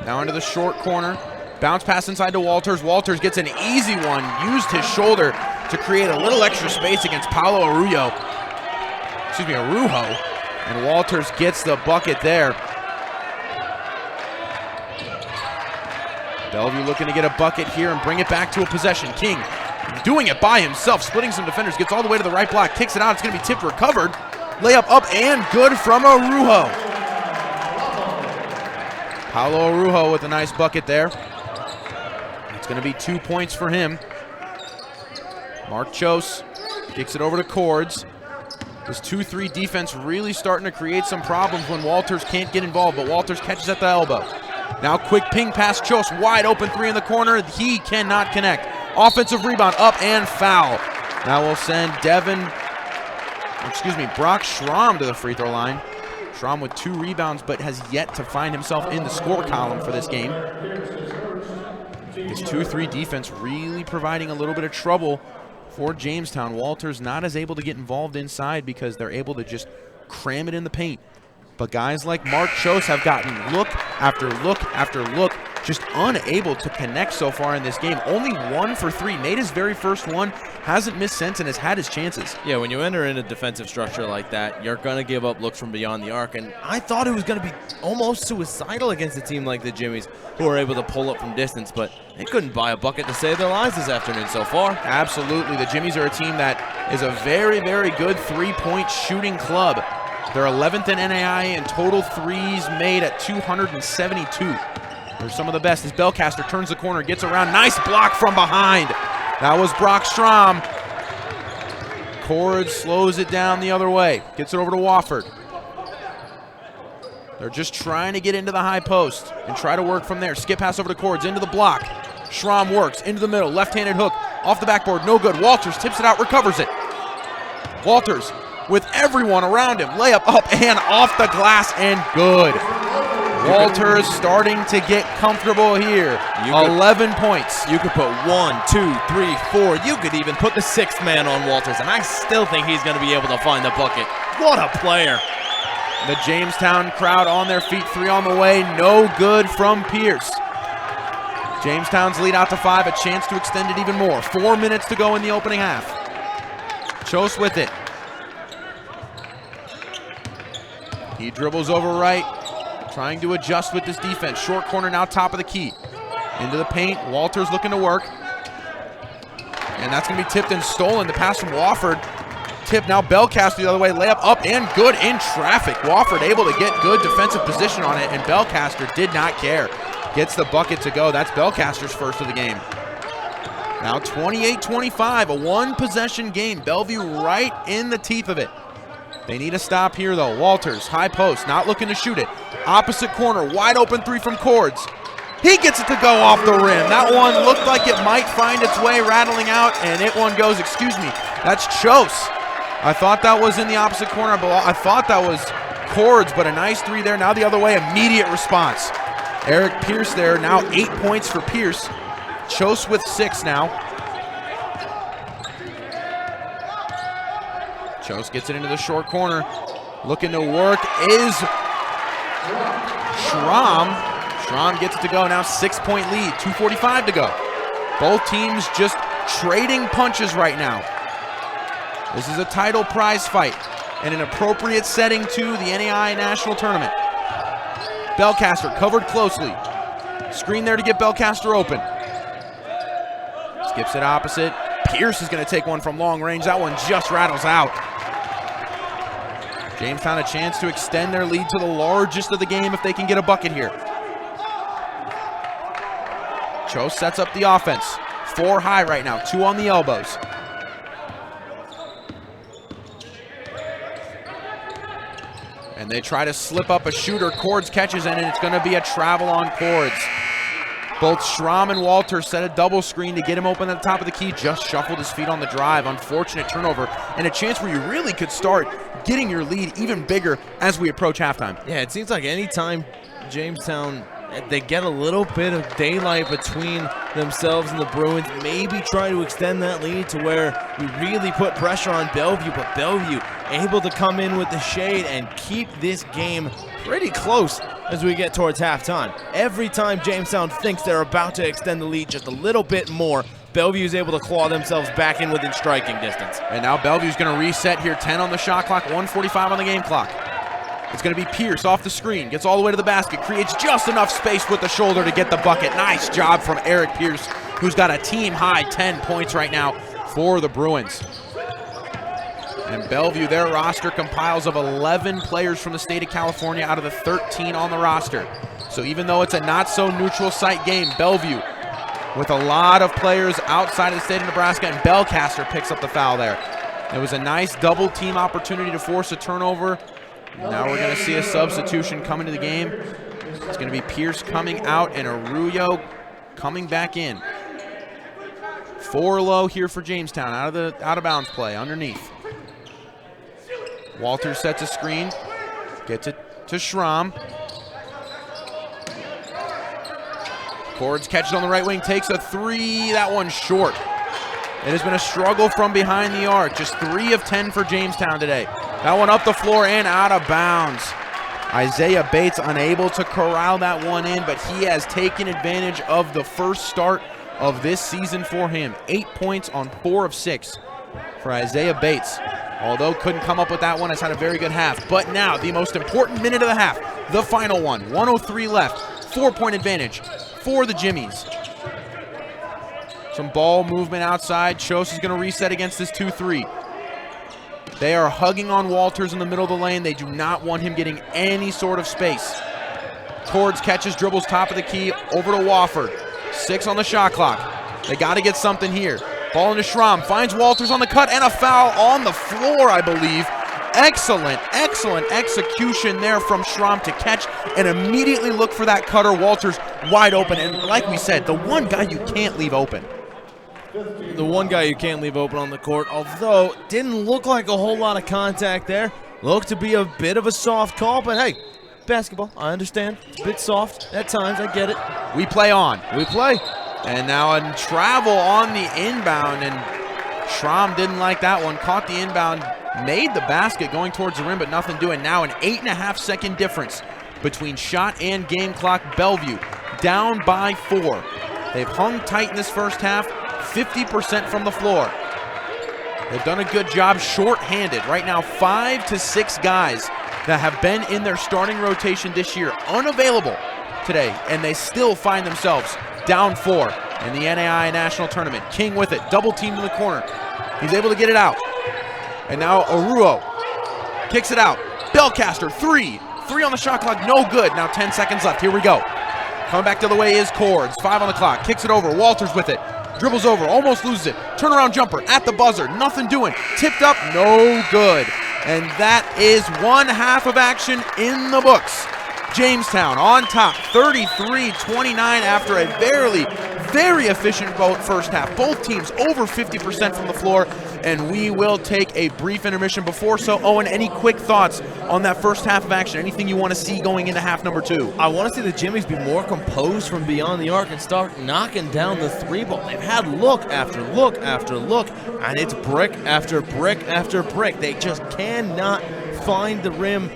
Now into the short corner. Bounce pass inside to Walters. Walters gets an easy one. Used his shoulder to create a little extra space against Arujo. And Walters gets the bucket there. Bellevue looking to get a bucket here and bring it back to a possession. King doing it by himself, splitting some defenders, gets all the way to the right block, kicks it out. It's going to be tipped, recovered. Layup up and good from Arujo. Paulo Arujo with a nice bucket there. It's going to be 2 points for him. Mark Chose kicks it over to Cords. This 2-3 defense really starting to create some problems when Walters can't get involved, but Walters catches at the elbow. Now quick ping pass, Chose, wide open 3 in the corner. He cannot connect. Offensive rebound, up and foul. Now we'll send Brock Schramm to the free throw line. Schramm with 2 rebounds, but has yet to find himself in the score column for this game. This 2-3 defense really providing a little bit of trouble for Jamestown. Walters not as able to get involved inside because they're able to just cram it in the paint. But guys like Mark Chose have gotten look after look after look, just unable to connect so far in this game. Only 1 for 3, made his very first one, hasn't missed since, and has had his chances. Yeah, when you enter in a defensive structure like that, you're going to give up looks from beyond the arc, and I thought it was going to be almost suicidal against a team like the Jimmies, who are able to pull up from distance, but they couldn't buy a bucket to save their lives this afternoon so far. Absolutely. The Jimmies are a team that is a very, very good 3-point shooting club. They're 11th in NAIA in total threes made at 272. They're some of the best as Belcaster turns the corner, gets around. Nice block from behind. That was Brock Schramm. Cords slows it down the other way. Gets it over to Wofford. They're just trying to get into the high post and try to work from there. Skip pass over to Cords, into the block. Schramm works, into the middle, left-handed hook. Off the backboard, no good. Walters tips it out, recovers it. Walters with everyone around him. Layup up and off the glass and good. Walters starting to get comfortable here. 11 points. You could put 1, 2, 3, 4. You could even put the 6th man on Walters, and I still think he's going to be able to find the bucket. What a player. The Jamestown crowd on their feet, 3 on the way. No good from Pierce. Jamestown's lead out to 5, a chance to extend it even more. 4 minutes to go in the opening half. Chose with it. He dribbles over right, trying to adjust with this defense. Short corner now, top of the key. Into the paint, Walters looking to work. And that's going to be tipped and stolen. The pass from Wofford. Tip now, Belcaster the other way. Layup up and good in traffic. Wofford able to get good defensive position on it, and Belcaster did not care. Gets the bucket to go. That's Belcaster's first of the game. Now 28-25, a 1-possession game. Bellevue right in the teeth of it. They need a stop here, though. Walters, high post, not looking to shoot it. Opposite corner, wide open 3 from Cords. He gets it to go off the rim. That one looked like it might find its way rattling out, and it one goes, excuse me, that's Chose. I thought that was in the opposite corner. I thought that was Cords, but a nice 3 there. Now the other way, immediate response. Eric Pierce there, now 8 points for Pierce. Chose with 6 now. Chose gets it into the short corner. Looking to work is Schramm. Schramm gets it to go. Now 6-point lead. 2:45 to go. Both teams just trading punches right now. This is a title prize fight and an appropriate setting to the NAIA National Tournament. Belcaster covered closely. Screen there to get Belcaster open. Skips it opposite. Pierce is going to take one from long range. That one just rattles out. Jamestown a chance to extend their lead to the largest of the game if they can get a bucket here. Cho sets up the offense. 4 high right now, 2 on the elbows. And they try to slip up a shooter. Cords catches in, and it's going to be a travel on Cords. Both Schramm and Walter set a double screen to get him open at the top of the key. Just shuffled his feet on the drive. Unfortunate turnover, and a chance where you really could start getting your lead even bigger as we approach halftime. Yeah, it seems like anytime Jamestown, they get a little bit of daylight between themselves and the Bruins, maybe try to extend that lead to where we really put pressure on Bellevue, but Bellevue able to come in with the shade and keep this game pretty close as we get towards halftime. Every time Jamestown thinks they're about to extend the lead just a little bit more, Bellevue is able to claw themselves back in within striking distance. And now Bellevue's going to reset here. 10 on the shot clock, 1:45 on the game clock. It's going to be Pierce off the screen, gets all the way to the basket, creates just enough space with the shoulder to get the bucket. Nice job from Eric Pierce, who's got a team-high 10 points right now for the Bruins. And Bellevue, their roster compiles of 11 players from the state of California out of the 13 on the roster. So even though it's a not-so-neutral site game, Bellevue with a lot of players outside of the state of Nebraska, and Belcaster picks up the foul there. It was a nice double-team opportunity to force a turnover. Now we're going to see a substitution come into the game. It's going to be Pierce coming out and Arroyo coming back in. 4 low here for Jamestown, out of bounds play underneath. Walters sets a screen, gets it to Schramm. Cords catches on the right wing, takes a 3, that one's short. It has been a struggle from behind the arc, just 3 of 10 for Jamestown today. That one up the floor and out of bounds. Isaiah Bates unable to corral that one in, but he has taken advantage of the first start of this season for him. 8 points on 4 of 6 for Isaiah Bates. Although couldn't come up with that one, has had a very good half. But now, the most important minute of the half, the final one. 1:03 left, 4-point advantage for the Jimmies. Some ball movement outside. Chose is going to reset against this 2-3. They are hugging on Walters in the middle of the lane. They do not want him getting any sort of space. Cords catches, dribbles top of the key, over to Wofford. 6 on the shot clock. They got to get something here. Ball into Schramm, finds Walters on the cut, and a foul on the floor, I believe. Excellent, excellent execution there from Schramm to catch and immediately look for that cutter. Walters wide open, and like we said, the one guy you can't leave open. The one guy you can't leave open on the court, although didn't look like a whole lot of contact there. Looked to be a bit of a soft call, but hey, basketball, I understand. It's a bit soft at times, I get it. We play on. We play. And now a travel on the inbound, and Schramm didn't like that one. Caught the inbound, made the basket going towards the rim, but nothing doing. Now an 8.5-second difference between shot and game clock. Bellevue down by 4. They've hung tight in this first half, 50% from the floor. They've done a good job short-handed. Right now, 5 to 6 guys that have been in their starting rotation this year unavailable today, and they still find themselves down 4 in the NAIA National Tournament. King with it, double teamed in the corner. He's able to get it out. And now Arroyo kicks it out. Belcaster, 3. 3 on the shot clock, no good. Now 10 seconds left, here we go. Coming back the other way is Cords, 5 on the clock, kicks it over, Walters with it. Dribbles over, almost loses it. Turnaround jumper at the buzzer, nothing doing. Tipped up, no good. And that is one half of action in the books. Jamestown on top, 33-29 after a very efficient first half. Both teams over 50% from the floor, and we will take a brief intermission. Before so, Owen, any quick thoughts on that first half of action? Anything you want to see going into half number 2? I want to see the Jimmies be more composed from beyond the arc and start knocking down the 3-ball. They've had look after look after look, and it's brick after brick after brick. They just cannot find the rim,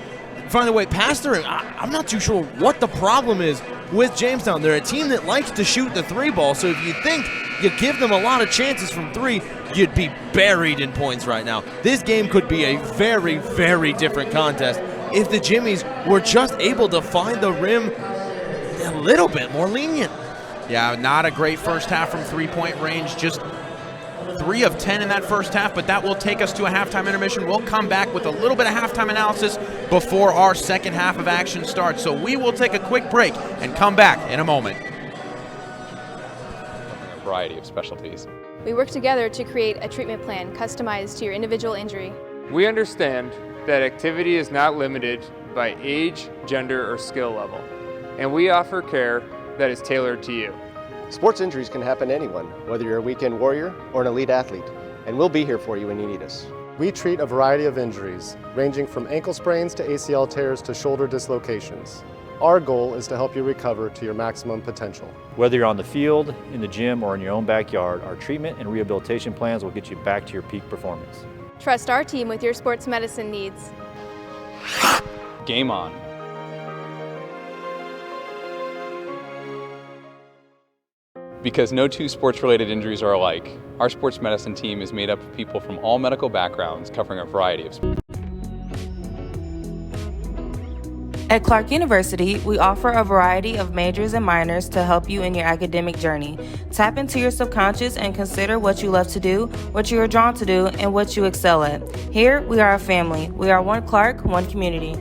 find a way past the rim. I'm not too sure what the problem is with Jamestown. They're a team that likes to shoot the 3-ball, so if you think you give them a lot of chances from 3, you'd be buried in points right now. This game could be a very different contest if the Jimmies were just able to find the rim a little bit more lenient. Yeah, not a great first half from 3-point range. Just 3 of 10 in that first half, but that will take us to a halftime intermission. We'll come back with a little bit of halftime analysis before our second half of action starts. So we will take a quick break and come back in a moment. A variety of specialties. We work together to create a treatment plan customized to your individual injury. We understand that activity is not limited by age, gender, or skill level, and we offer care that is tailored to you. Sports injuries can happen to anyone, whether you're a weekend warrior or an elite athlete, and we'll be here for you when you need us. We treat a variety of injuries, ranging from ankle sprains to ACL tears to shoulder dislocations. Our goal is to help you recover to your maximum potential. Whether you're on the field, in the gym, or in your own backyard, our treatment and rehabilitation plans will get you back to your peak performance. Trust our team with your sports medicine needs. Game on. Because no two sports-related injuries are alike, our sports medicine team is made up of people from all medical backgrounds covering a variety of sports. At Clark University, we offer a variety of majors and minors to help you in your academic journey. Tap into your subconscious and consider what you love to do, what you are drawn to do, and what you excel at. Here, we are a family. We are one Clark, one community.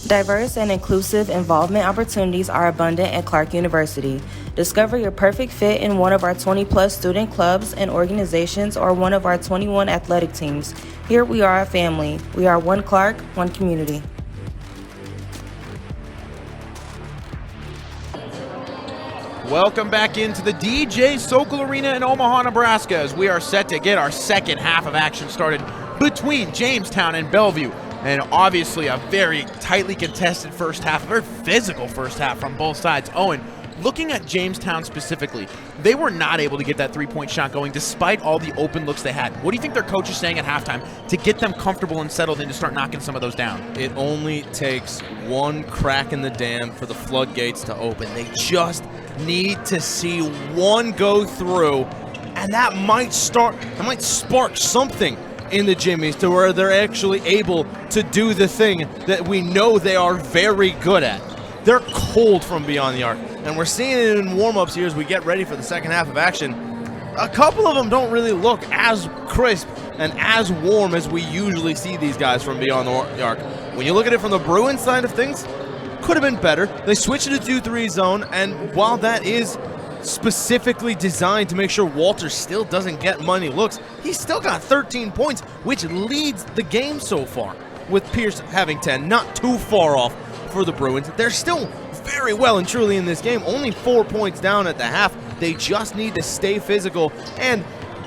Diverse and inclusive involvement opportunities are abundant at Clark University. Discover your perfect fit in one of our 20-plus student clubs and organizations or one of our 21 athletic teams. Here we are a family. We are one Clark, one community. Welcome back into the DJ Sokol Arena in Omaha, Nebraska, as we are set to get our second half of action started between Jamestown and Bellevue. And obviously a very tightly contested first half, a very physical first half from both sides. Owen, looking at Jamestown specifically, they were not able to get that three-point shot going despite all the open looks they had. What do you think their coach is saying at halftime to get them comfortable and settled in to start knocking some of those down? It only takes one crack in the dam for the floodgates to open. They just need to see one go through, and that might spark something in the Jimmies to where they're actually able to do the thing that we know they are very good at. They're cold from beyond the arc, and we're seeing it in warm-ups here as we get ready for the second half of action. A couple of them don't really look as crisp and as warm as we usually see these guys from beyond the arc. When you look at it from the Bruins side of things, could have been better. They switched to the 2-3 zone, and while that is specifically designed to make sure Walter still doesn't get money looks, he's still got 13 points, which leads the game so far, with Pierce having 10. Not too far off for the Bruins. They're still very well and truly in this game, only 4 points down at the half. They just need to stay physical, and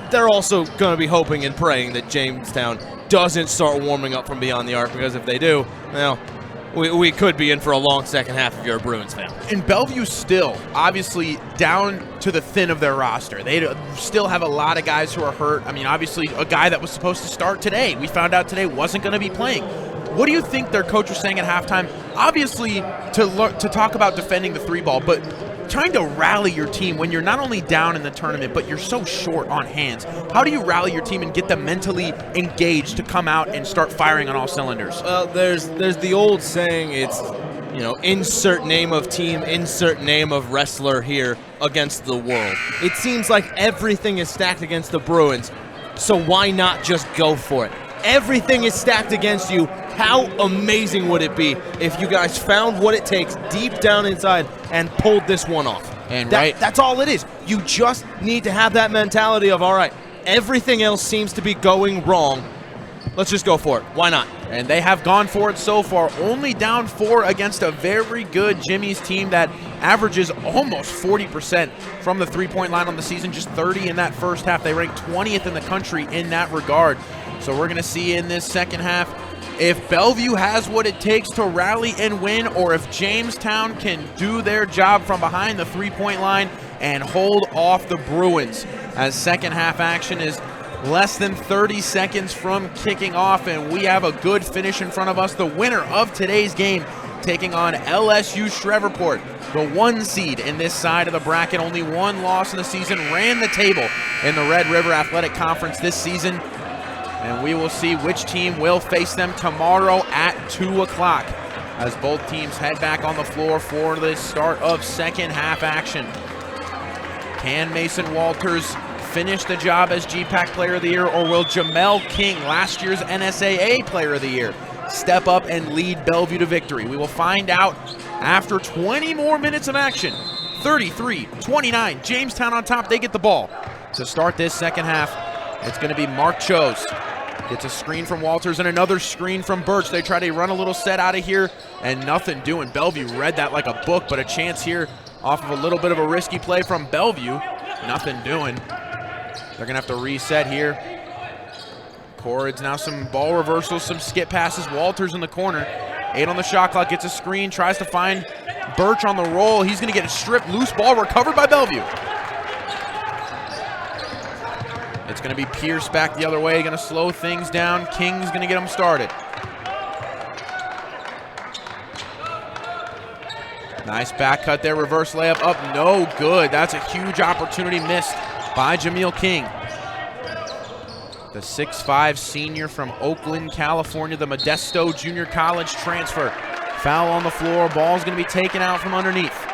they're also going to be hoping and praying that Jamestown doesn't start warming up from beyond the arc, because if they do, well, we could be in for a long second half if you're a Bruins fan. And Bellevue still, obviously, down to the thin of their roster. They still have a lot of guys who are hurt. I mean, obviously, a guy that was supposed to start today, we found out today wasn't going to be playing. What do you think their coach was saying at halftime? Obviously, to talk about defending the three ball, but trying to rally your team when you're not only down in the tournament, but you're so short on hands. How do you rally your team and get them mentally engaged to come out and start firing on all cylinders? Well, there's the old saying, it's, you know, insert name of team, insert name of wrestler here against the world. It seems like everything is stacked against the Bruins, so why not just go for it? Everything is stacked against you. How amazing would it be if you guys found what it takes deep down inside and pulled this one off? And that's all it is. You just need to have that mentality of, all right, everything else seems to be going wrong. Let's just go for it. Why not? And they have gone for it so far, only down 4 against a very good Jimmy's team that averages almost 40% from the three-point line on the season, just 30 in that first half. They rank 20th in the country in that regard. So we're going to see in this second half if Bellevue has what it takes to rally and win, or if Jamestown can do their job from behind the three-point line and hold off the Bruins, as second half action is less than 30 seconds from kicking off, and we have a good finish in front of us. The winner of today's game taking on LSU Shreveport, the 1 seed in this side of the bracket, only 1 loss in the season, ran the table in the Red River Athletic Conference this season. And we will see which team will face them tomorrow at 2 o'clock as both teams head back on the floor for the start of second half action. Can Mason Walters finish the job as GPAC Player of the Year, or will Jamel King, last year's NSAA Player of the Year, step up and lead Bellevue to victory? We will find out after 20 more minutes of action. 33-29, Jamestown on top. They get the ball to start this second half. It's going to be Mark Chose. Gets a screen from Walters and another screen from Birch. They try to run a little set out of here and nothing doing. Bellevue read that like a book, but a chance here off of a little bit of a risky play from Bellevue. Nothing doing. They're going to have to reset here. Corrids now some ball reversals, some skip passes. Walters in the corner. 8 on the shot clock, gets a screen, tries to find Birch on the roll. He's going to get a strip. Loose ball recovered by Bellevue. It's going to be Pierce back the other way, going to slow things down. King's going to get them started. Nice back cut there, reverse layup up, no good. That's a huge opportunity missed by Jameel King. The 6'5" senior from Oakland, California, the Modesto Junior College transfer. Foul on the floor, ball's going to be taken out from underneath.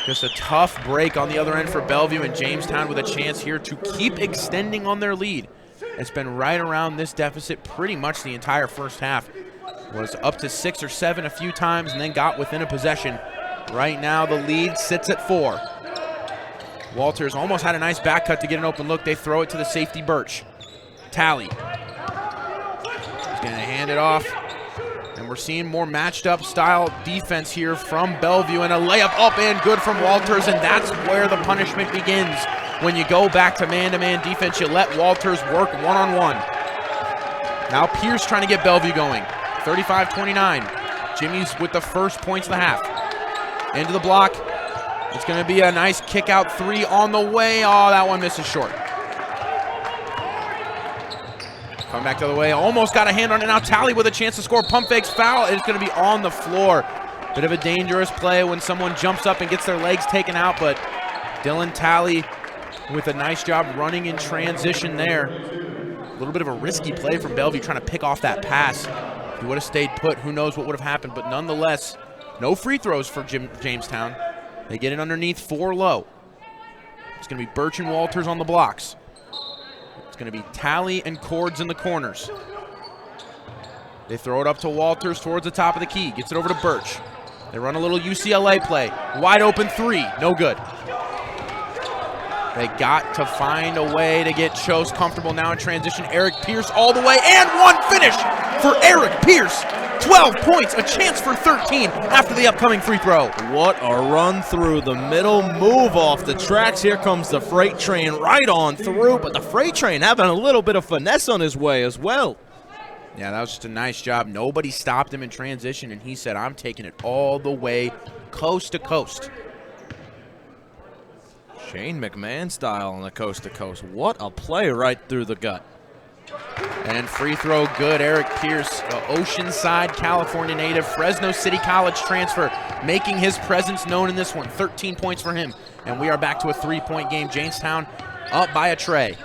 Just a tough break on the other end for Bellevue, and Jamestown with a chance here to keep extending on their lead. It's been right around this deficit pretty much the entire first half. Was up to 6 or 7 a few times and then got within a possession. Right now the lead sits at 4. Walters almost had a nice back cut to get an open look. They throw it to the safety, Birch. Talley. He's going to hand it off. And we're seeing more matched up style defense here from Bellevue, and a layup up and good from Walters, and that's where the punishment begins. When you go back to man-to-man defense, you let Walters work one-on-one. Now Pierce trying to get Bellevue going. 35-29. Jimmy's with the first points of the half. Into the block. It's going to be a nice kick-out 3 on the way. Oh, that one misses short. Coming back the other way, almost got a hand on it. Now Talley with a chance to score. Pump fakes, foul. It's going to be on the floor. Bit of a dangerous play when someone jumps up and gets their legs taken out, but Dylan Talley with a nice job running in transition there. A little bit of a risky play from Bellevue trying to pick off that pass. If he would have stayed put, who knows what would have happened, but nonetheless, no free throws for Jamestown. They get it underneath 4 low. It's going to be Birch and Walters on the blocks. It's going to be Talley and Cords in the corners. They throw it up to Walters towards the top of the key. Gets it over to Birch. They run a little UCLA play. Wide open 3, no good. They got to find a way to get Chose comfortable now in transition. Eric Pierce all the way, and one finish for Eric Pierce. 12 points, a chance for 13 after the upcoming free throw. What a run through the middle, move off the tracks. Here comes the freight train right on through, but the freight train having a little bit of finesse on his way as well. Yeah, that was just a nice job. Nobody stopped him in transition, and he said, I'm taking it all the way coast to coast. Shane McMahon style on the coast to coast. What a play right through the gut. And free throw good. Eric Pierce, Oceanside, California native, Fresno City College transfer, making his presence known in this one. 13 points for him. And we are back to a 3-point game. Jamestown up by a tray.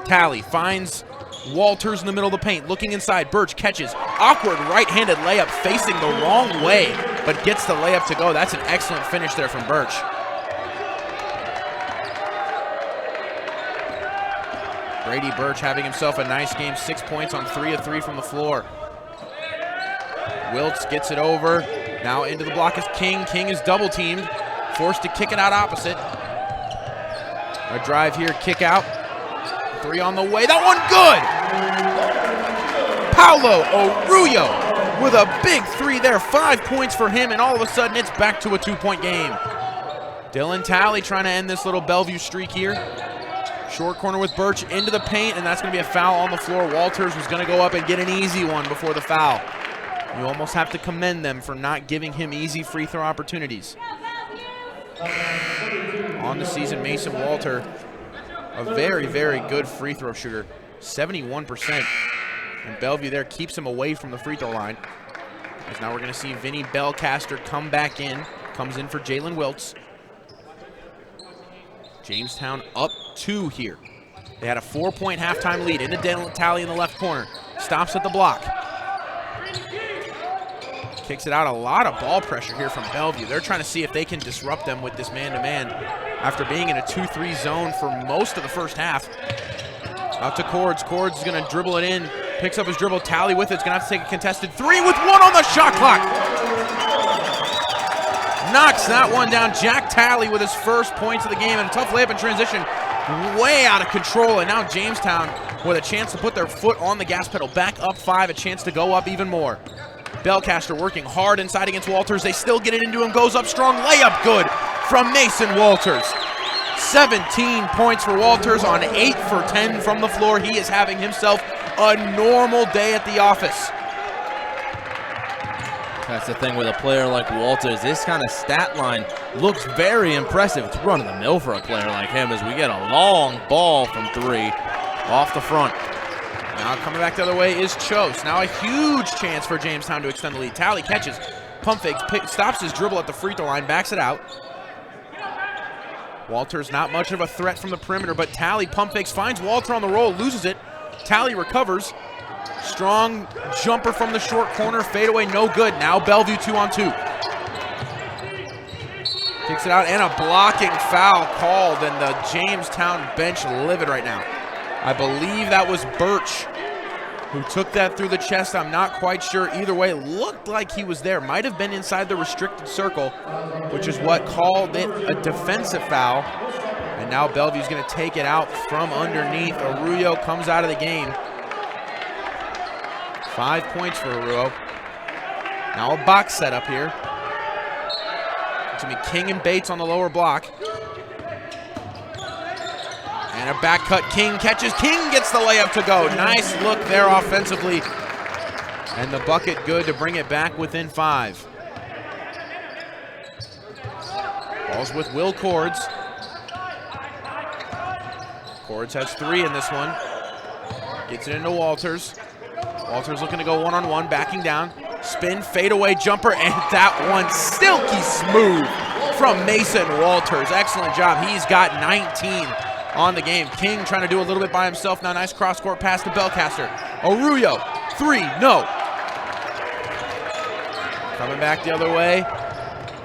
Talley finds Walters in the middle of the paint, looking inside. Birch catches. Awkward right-handed layup facing the wrong way, but gets the layup to go. That's an excellent finish there from Birch. Brady Birch having himself a nice game, 6 points on 3 of 3 from the floor. Wiltz gets it over. Now into the block is King. King is double teamed, forced to kick it out opposite. A drive here, kick out. 3 on the way, that one good! Paulo Arroyo with a big 3 there, 5 points for him, and all of a sudden it's back to a 2-point game. Dylan Talley trying to end this little Bellevue streak here. Short corner with Birch into the paint, and that's going to be a foul on the floor. Walters was going to go up and get an easy one before the foul. You almost have to commend them for not giving him easy free throw opportunities. On the season, Mason Walter, a very, very good free throw shooter, 71%. And Bellevue there keeps him away from the free throw line. As now we're going to see Vinny Bellcaster come back in, comes in for Jalen Wiltz. Jamestown up 2 here. They had a 4-point halftime lead. Into Dylan Talley in the left corner. Stops at the block. Kicks it out. A lot of ball pressure here from Bellevue. They're trying to see if they can disrupt them with this man-to-man after being in a 2-3 zone for most of the first half. Out to Cords. Cords is going to dribble it in. Picks up his dribble. Talley with it. It's going to have to take a contested 3 with 1 on the shot clock. Knocks that one down. Jack Talley with his first points of the game, and a tough layup in transition. Way out of control, and now Jamestown with a chance to put their foot on the gas pedal. Back up 5, a chance to go up even more. Bellcaster working hard inside against Walters. They still get it into him. Goes up strong. Layup good from Mason Walters. 17 points for Walters on 8 for 10 from the floor. He is having himself a normal day at the office. That's the thing with a player like Walters. This kind of stat line looks very impressive. It's run-of-the-mill for a player like him as we get a long ball from 3 off the front. Now coming back the other way is Chose. Now a huge chance for Jamestown to extend the lead. Talley catches, pump fakes, stops his dribble at the free throw line, backs it out. Walters not much of a threat from the perimeter, but Talley pump fakes, finds Walter on the roll, loses it. Talley recovers. Strong jumper from the short corner, fadeaway, no good. Now Bellevue 2-on-2. Kicks it out, and a blocking foul called, and the Jamestown bench livid right now. I believe that was Birch who took that through the chest. I'm not quite sure. Either way, it looked like he was there. Might have been inside the restricted circle, which is what called it a defensive foul. And now Bellevue's going to take it out from underneath. Arroyo comes out of the game. 5 points for Arroyo. Now a box setup here. It's going to be King and Bates on the lower block. And a back cut, King catches. King gets the layup to go. Nice look there offensively. And the bucket good to bring it back within 5. Ball's with Will Cords. Cords has 3 in this one. Gets it into Walters. Walters looking to go one-on-one, backing down. Spin, fadeaway jumper, and that one silky smooth from Mason Walters. Excellent job. He's got 19 on the game. King trying to do a little bit by himself now. Nice cross-court pass to Belcaster. Arroyo, 3, no. Coming back the other way.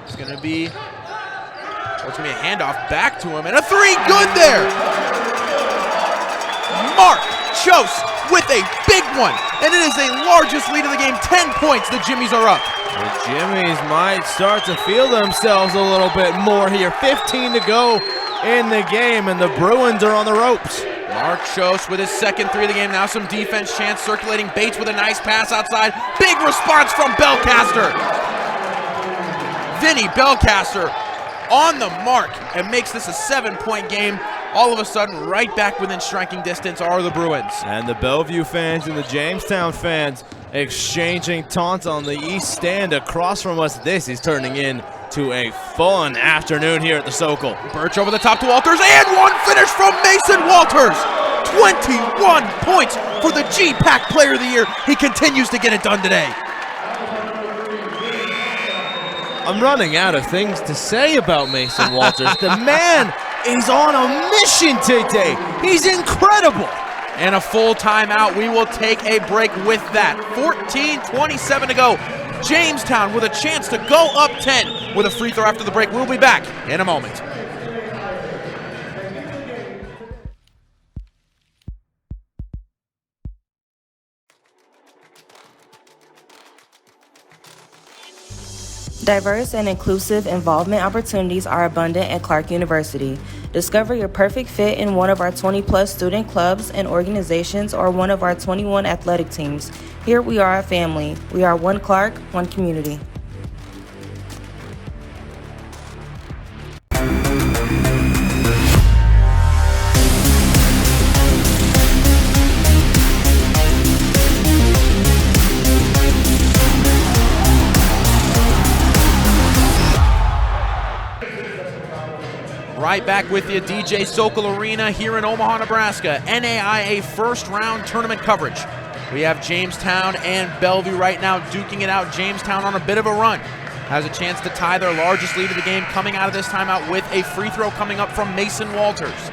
It's going to be a handoff back to him, and a 3, good there. Mark Chose with a big one, and it is the largest lead of the game. 10 points, the Jimmies are up. The Jimmies might start to feel themselves a little bit more here. 15 to go in the game, and the Bruins are on the ropes. Mark Chose with his second 3 of the game. Now some defense chance circulating. Bates with a nice pass outside. Big response from Belcaster. Vinny Belcaster on the mark and makes this a 7-point game. All of a sudden, right back within striking distance are the Bruins. And the Bellevue fans and the Jamestown fans exchanging taunts on the east stand across from us. This is turning into a fun afternoon here at the Sokol. Birch over the top to Walters, and one finish from Mason Walters. 21 points for the G-Pack Player of the Year. He continues to get it done today. I'm running out of things to say about Mason Walters. The man is on a mission today. He's incredible. And a full timeout. We will take a break with that. 14:27 to go. Jamestown with a chance to go up 10 with a free throw after the break. We'll be back in a moment. Diverse and inclusive involvement opportunities are abundant at Clark University. Discover your perfect fit in one of our 20-plus student clubs and organizations or one of our 21 athletic teams. Here we are a family. We are one Clark, one community. Right back with you, DJ Sokol Arena here in Omaha, Nebraska. NAIA first round tournament coverage. We have Jamestown and Bellevue right now duking it out. Jamestown on a bit of a run. Has a chance to tie their largest lead of the game, coming out of this timeout with a free throw coming up from Mason Walters.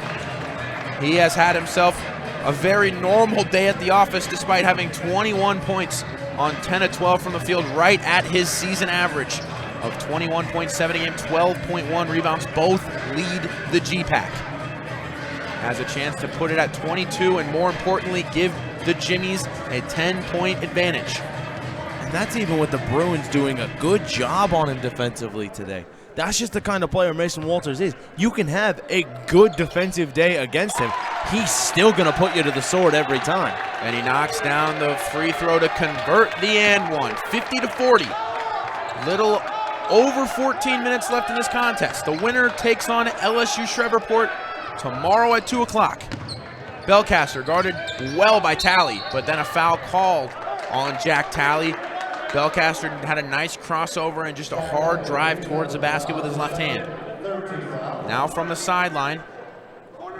He has had himself a very normal day at the office despite having 21 points on 10 of 12 from the field, right at his season average of 21.7 a game, 12.1 rebounds. Both lead the G-Pack. Has a chance to put it at 22 and, more importantly, give the Jimmies a 10-point advantage. And that's even with the Bruins doing a good job on him defensively today. That's just the kind of player Mason Walters is. You can have a good defensive day against him. He's still going to put you to the sword every time. And he knocks down the free throw to convert the and one, 50-40. Little over 14 minutes left in this contest. The winner takes on LSU Shreveport tomorrow at 2 o'clock. Belcaster guarded well by Talley, but then a foul called on Jack Talley. Belcaster had a nice crossover and just a hard drive towards the basket with his left hand. Now from the sideline,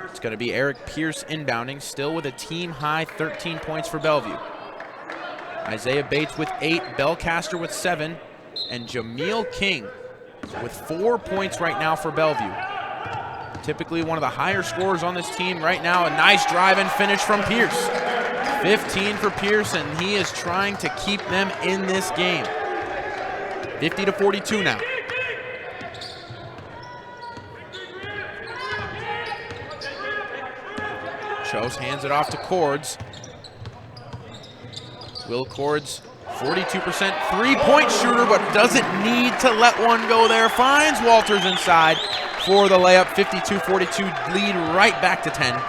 it's going to be Eric Pierce inbounding, still with a team-high 13 points for Bellevue. Isaiah Bates with 8, Belcaster with 7, and Jameel King with 4 points right now for Bellevue. Typically one of the higher scorers on this team right now. A nice drive and finish from Pierce. 15 for Pierce, and he is trying to keep them in this game. 50-42 now. Chose hands it off to Cords. Will Cords, 42% three-point shooter, but doesn't need to let one go there. Finds Walters inside for the layup. 52-42 lead right back to 10.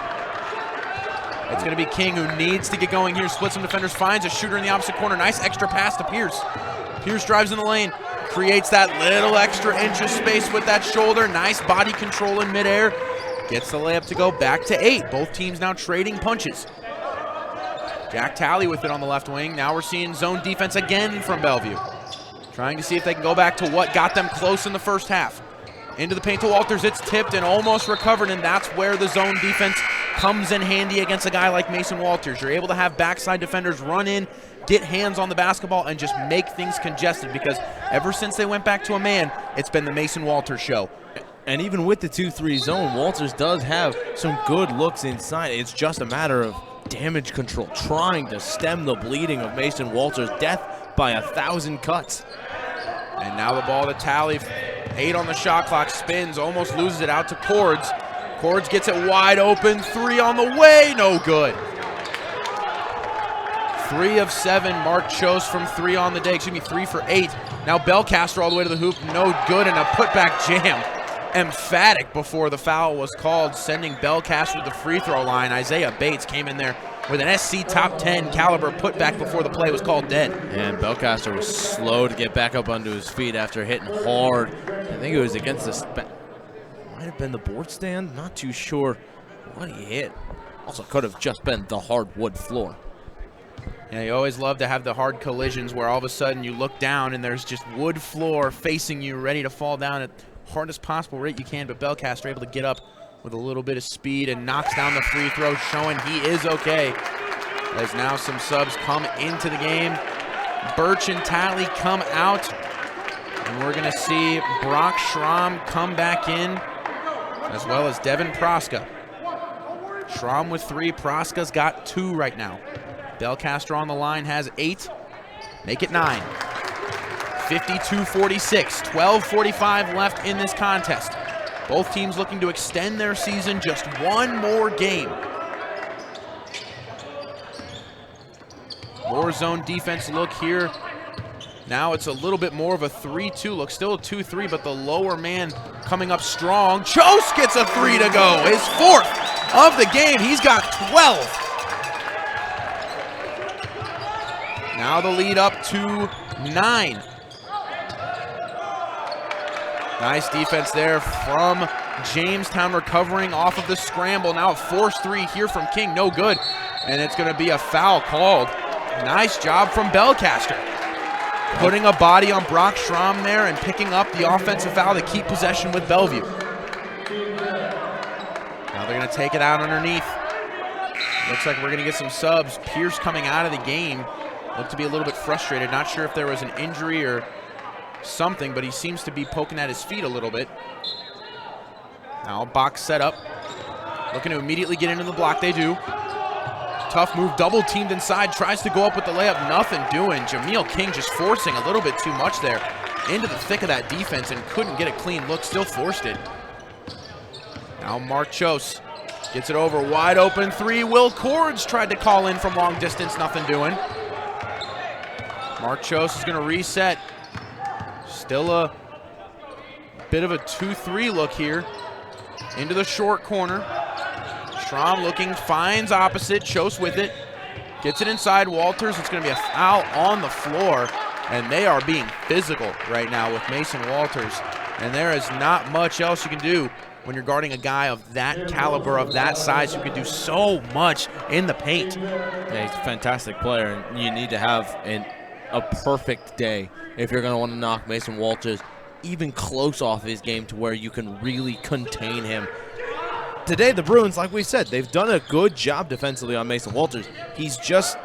It's going to be King who needs to get going here. Splits some defenders, finds a shooter in the opposite corner. Nice extra pass to Pierce. Pierce drives in the lane, creates that little extra inch of space with that shoulder. Nice body control in midair. Gets the layup to go back to 8. Both teams now trading punches. Jack Talley with it on the left wing. Now we're seeing zone defense again from Bellevue. Trying to see if they can go back to what got them close in the first half. Into the paint to Walters. It's tipped and almost recovered, and that's where the zone defense comes in handy against a guy like Mason Walters. You're able to have backside defenders run in, get hands on the basketball, and just make things congested, because ever since they went back to a man, it's been the Mason Walters show. And even with the 2-3 zone, Walters does have some good looks inside. It's just a matter of damage control, trying to stem the bleeding of Mason Walters. Death by 1,000 cuts. And now the ball to Talley. 8 on the shot clock, spins, almost loses it out to Cords. Cords gets it wide open, 3 on the way, no good. 3 of 7, Mark Chose from 3 on the day, 3 for 8. Now Belcaster all the way to the hoop, no good, and a putback jam. Emphatic before the foul was called, sending Belcaster to the free throw line. Isaiah Bates came in there with an SC top 10 caliber putback before the play was called dead. And Belcaster was slow to get back up onto his feet after hitting hard. I think it was against the might have been the board stand, not too sure what he hit. Also could have just been the hardwood floor. Yeah, you always love to have the hard collisions where all of a sudden you look down and there's just wood floor facing you, ready to fall down at hardest possible rate you can, but Belcaster able to get up with a little bit of speed and knocks down the free throw, showing he is okay. As now some subs come into the game. Birch and Talley come out, and we're going to see Brock Schramm come back in, as well as Devin Proska. Schramm with 3, Proska's got 2 right now. Belcaster on the line has 8, make it 9. 52-46, 12:45 left in this contest. Both teams looking to extend their season just one more game. More zone defense look here. Now it's a little bit more of a 3-2 look, still a 2-3, but the lower man coming up strong. Chose gets a 3 to go, his 4th of the game. He's got 12. Now the lead up to 9. Nice defense there from Jamestown, recovering off of the scramble. Now a forced 3 here from King, no good. And it's going to be a foul called. Nice job from Belcaster, putting a body on Brock Schramm there and picking up the offensive foul to keep possession with Bellevue. Now they're going to take it out underneath. Looks like we're going to get some subs. Pierce coming out of the game. Looked to be a little bit frustrated. Not sure if there was an injury or something, but he seems to be poking at his feet a little bit. Now box set up, looking to immediately get into the block. They do. Tough move, double teamed inside, tries to go up with the layup, nothing doing. Jameel King just forcing a little bit too much there into the thick of that defense and couldn't get a clean look, still forced it. Now Mark Chose gets it over, wide open 3. Will Cords tried to call in from long distance, nothing doing. Mark Chose is going to reset. Still a bit of a 2-3 look here. Into the short corner. Schramm looking, finds opposite. Chose with it. Gets it inside Walters. It's going to be a foul on the floor. And they are being physical right now with Mason Walters. And there is not much else you can do when you're guarding a guy of that caliber, of that size, who can do so much in the paint. Yeah, he's a fantastic player, and you need to have a perfect day if you're going to want to knock Mason Walters even close off his game to where you can really contain him. Today, the Bruins, like we said, they've done a good job defensively on Mason Walters. He's just,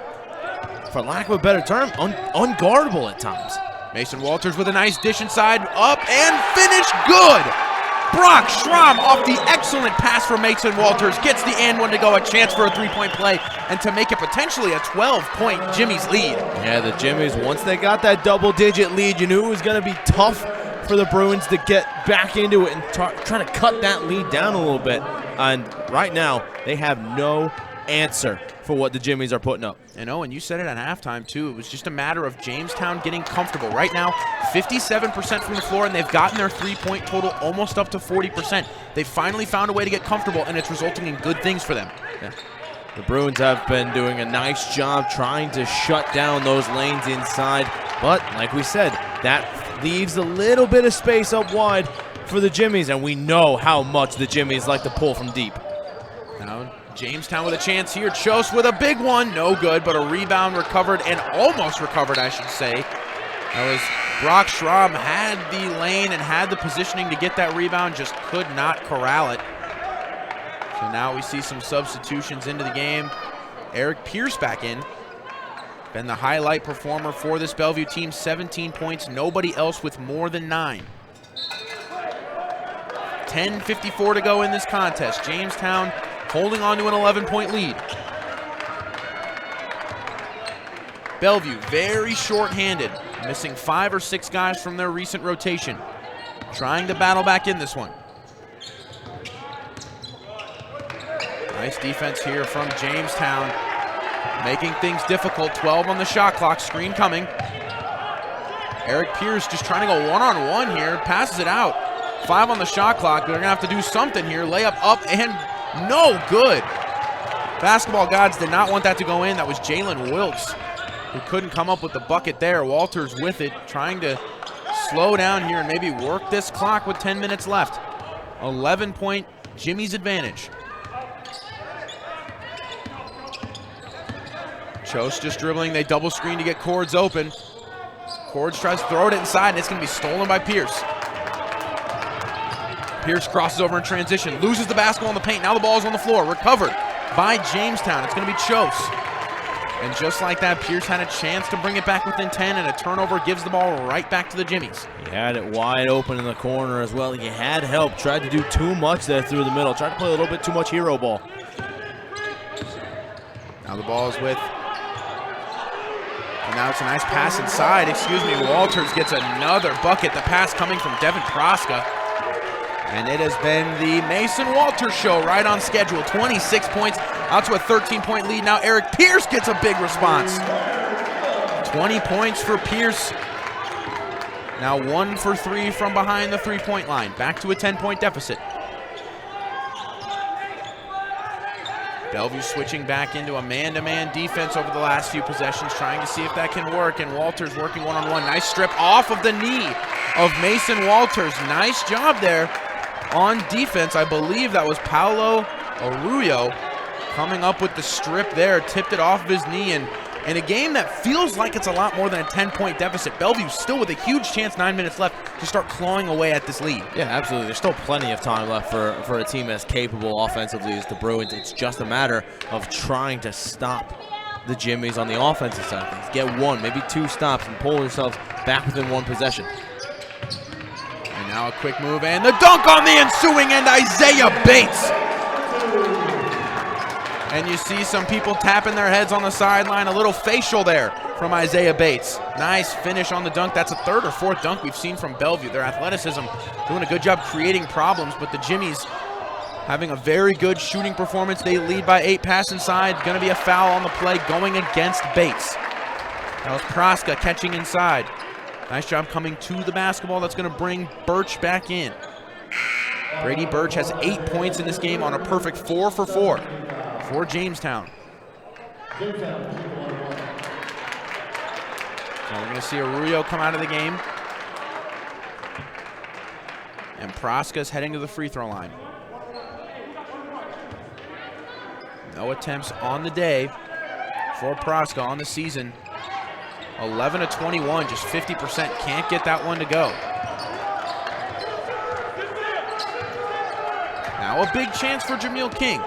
for lack of a better term, unguardable at times. Mason Walters with a nice dish inside, up and finish good. Brock Schramm off the excellent pass from Mason Walters gets the and one to go, a chance for a 3-point play and to make it potentially a 12-point Jimmy's lead. Yeah, the Jimmies, once they got that double-digit lead, you knew it was going to be tough for the Bruins to get back into it and try to cut that lead down a little bit. And right now, they have no answer for what the Jimmies are putting up. And Owen, you said it at halftime too. It was just a matter of Jamestown getting comfortable. Right now, 57% from the floor, and they've gotten their three-point total almost up to 40%. They've finally found a way to get comfortable, and it's resulting in good things for them. Yeah. The Bruins have been doing a nice job trying to shut down those lanes inside, but like we said, that leaves a little bit of space up wide for the Jimmies, and we know how much the Jimmies like to pull from deep. Now Jamestown with a chance here. Chose with a big one. No good, but a rebound recovered, and almost recovered, I should say. That was Brock Schramm had the lane and had the positioning to get that rebound, just could not corral it. So now we see some substitutions into the game. Eric Pierce back in. Been the highlight performer for this Bellevue team, 17 points, nobody else with more than 9. 10:54 to go in this contest. Jamestown holding on to an 11-point lead. Bellevue very short-handed, missing 5 or 6 guys from their recent rotation. Trying to battle back in this one. Nice defense here from Jamestown, making things difficult. 12 on the shot clock, screen coming. Eric Pierce just trying to go one-on-one here, passes it out. 5 on the shot clock, they're gonna have to do something here. Layup up and no good. Basketball gods did not want that to go in. That was Jalen Wilkes, who couldn't come up with the bucket there. Walters with it, trying to slow down here and maybe work this clock with 10 minutes left. 11-point Jimmy's advantage. Chose just dribbling, they double screen to get Cords open. Cords tries to throw it inside, and it's gonna be stolen by Pierce. Pierce crosses over in transition, loses the basketball in the paint. Now the ball is on the floor, recovered by Jamestown. It's gonna be Chose. And just like that, Pierce had a chance to bring it back within 10, and a turnover gives the ball right back to the Jimmies. He had it wide open in the corner as well. He had help, tried to do too much there through the middle, tried to play a little bit too much hero ball. Now the ball is with, and now it's a nice pass inside. Excuse me, Walters gets another bucket. The pass coming from Devin Proska. And it has been the Mason Walters show right on schedule. 26 points, out to a 13-point lead. Now Eric Pierce gets a big response. 20 points for Pierce. Now 1 for 3 from behind the three-point line. Back to a 10-point deficit. Bellevue switching back into a man-to-man defense over the last few possessions, trying to see if that can work, and Walters working one-on-one. Nice strip off of the knee of Mason Walters. Nice job there on defense. I believe that was Paolo Arroyo coming up with the strip there, tipped it off of his knee, and in a game that feels like it's a lot more than a 10-point deficit, Bellevue still with a huge chance, 9 minutes left, to start clawing away at this lead. Yeah, absolutely. There's still plenty of time left for a team as capable offensively as the Bruins. It's just a matter of trying to stop the Jimmies on the offensive side of things. Get 1, maybe 2 stops and pull yourselves back within 1 possession. And now a quick move and the dunk on the ensuing end, Isaiah Bates. And you see some people tapping their heads on the sideline, a little facial there from Isaiah Bates. Nice finish on the dunk. That's a 3rd or 4th dunk we've seen from Bellevue. Their athleticism doing a good job creating problems, but the Jimmies having a very good shooting performance. They lead by 8, pass inside. Gonna be a foul on the play going against Bates. That was Proska catching inside. Nice job coming to the basketball. That's gonna bring Birch back in. Brady Birch has 8 points in this game on a perfect 4 for 4 for Jamestown. So we're gonna see Arroyo come out of the game. And Proska's heading to the free throw line. No attempts on the day for Proska on the season. 11 of 21, just 50%. Can't get that one to go. Now a big chance for Jameel King.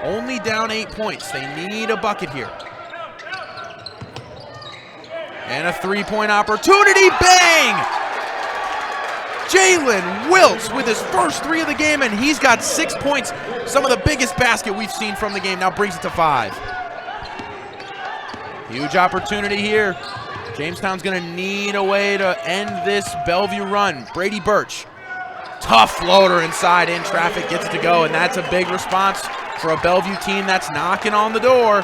Only down 8 points. They need a bucket here. And a 3-point opportunity. Bang! Jalen Wilkes with his first 3 of the game, and he's got 6 points. Some of the biggest basket we've seen from the game. Now brings it to 5. Huge opportunity here. Jamestown's gonna need a way to end this Bellevue run. Brady Birch Tough floater inside in traffic, gets it to go, and that's a big response for a Bellevue team that's knocking on the door.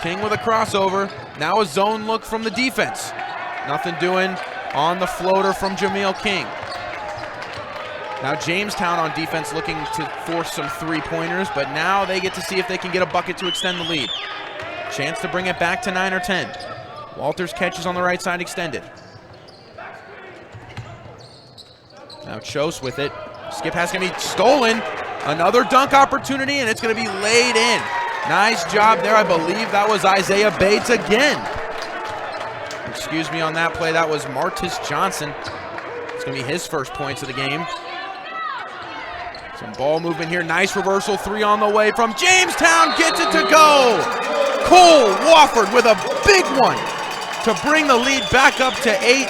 King with a crossover. Now a zone look from the defense. Nothing doing on the floater from Jameel King. Now Jamestown on defense looking to force some three-pointers, but now they get to see if they can get a bucket to extend the lead. Chance to bring it back to 9 or 10. Walters catches on the right side extended. Now Chose with it. Skip pass gonna be stolen. Another dunk opportunity, and it's gonna be laid in. Nice job there. I believe that was Isaiah Bates again. Excuse me on that play. That was Martis Johnson. It's gonna be his first points of the game. Some ball movement here. Nice reversal. 3 on the way from Jamestown. Gets it to go. Cole Wofford with a big one to bring the lead back up to 8.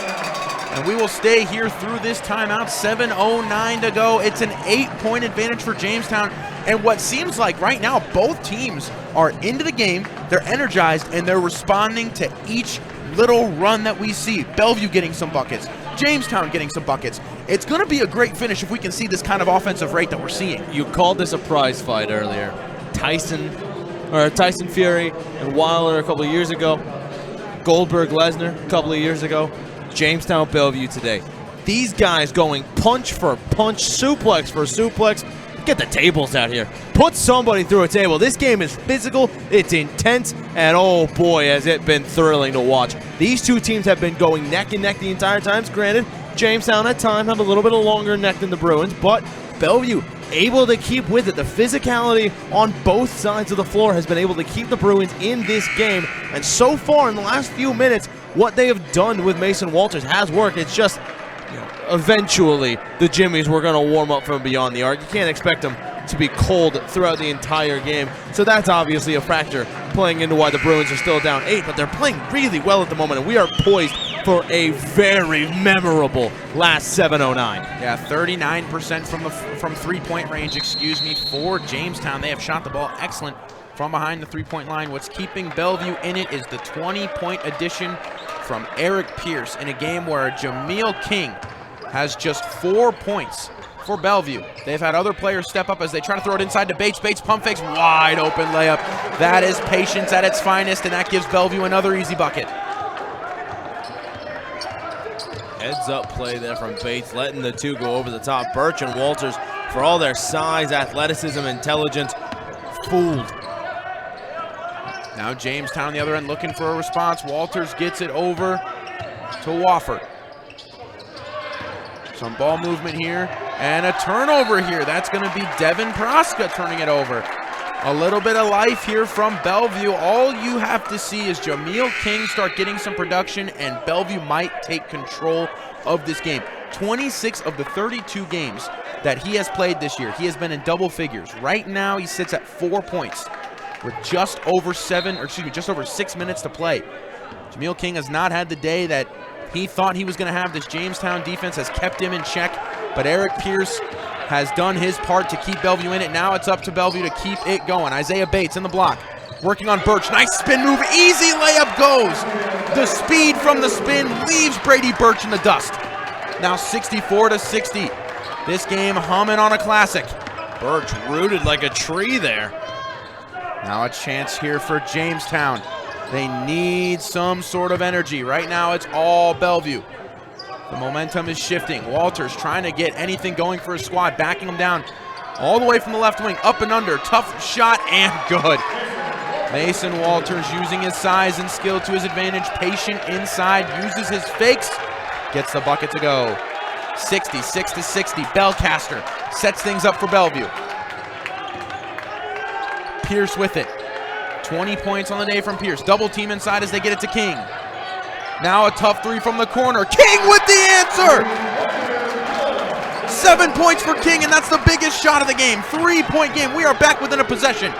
And we will stay here through this timeout. 7:09 to go. It's an 8-point advantage for Jamestown. And what seems like right now, both teams are into the game. They're energized, and they're responding to each little run that we see. Bellevue getting some buckets. Jamestown getting some buckets. It's going to be a great finish if we can see this kind of offensive rate that we're seeing. You called this a prize fight earlier. Tyson Fury and Wilder a couple of years ago. Goldberg Lesnar a couple of years ago. Jamestown Bellevue today. These guys going punch for punch, suplex for suplex. Get the tables out here. Put somebody through a table. This game is physical, it's intense, and oh boy, has it been thrilling to watch. These two teams have been going neck and neck the entire time. Granted, Jamestown at times have a little bit of longer neck than the Bruins, but Bellevue able to keep with it. The physicality on both sides of the floor has been able to keep the Bruins in this game, and so far in the last few minutes, what they have done with Mason Walters has worked. It's just, eventually the Jimmies were going to warm up from beyond the arc. You can't expect them to be cold throughout the entire game. So that's obviously a factor playing into why the Bruins are still down 8, but they're playing really well at the moment, and we are poised for a very memorable last 7:09. Yeah, 39% from three-point range, for Jamestown. They have shot the ball excellent from behind the three-point line. What's keeping Bellevue in it is the 20-point addition from Eric Pierce in a game where Jameel King has just 4 points for Bellevue. They've had other players step up as they try to throw it inside to Bates. Bates pump fakes, wide open layup. That is patience at its finest, and that gives Bellevue another easy bucket. Heads up play there from Bates, letting the two go over the top. Birch and Walters, for all their size, athleticism, intelligence, fooled. Now Jamestown on the other end looking for a response. Walters gets it over to Wofford. Some ball movement here, and a turnover here. That's going to be Devin Proska turning it over. A little bit of life here from Bellevue. All you have to see is Jameel King start getting some production, and Bellevue might take control of this game. 26 of the 32 games that he has played this year, he has been in double figures. Right now, he sits at 4 points with just over 6 minutes to play. Jameel King has not had the day that he thought he was going to have. This Jamestown defense has kept him in check, but Eric Pierce has done his part to keep Bellevue in it. Now it's up to Bellevue to keep it going. Isaiah Bates in the block, working on Birch. Nice spin move, easy layup goes. The speed from the spin leaves Brady Birch in the dust. Now 64-60. This game humming on a classic. Birch rooted like a tree there. Now a chance here for Jamestown. They need some sort of energy. Right now it's all Bellevue. The momentum is shifting. Walters trying to get anything going for his squad, backing him down all the way from the left wing, up and under. Tough shot and good. Mason Walters using his size and skill to his advantage. Patient inside, uses his fakes, gets the bucket to go. 66-60. Bellcaster sets things up for Bellevue. Pierce with it. 20 points on the day from Pierce. Double team inside as they get it to King. Now a tough three from the corner. King with the answer! 7 points for King, and that's the biggest shot of the game. 3-point game. We are back within a possession.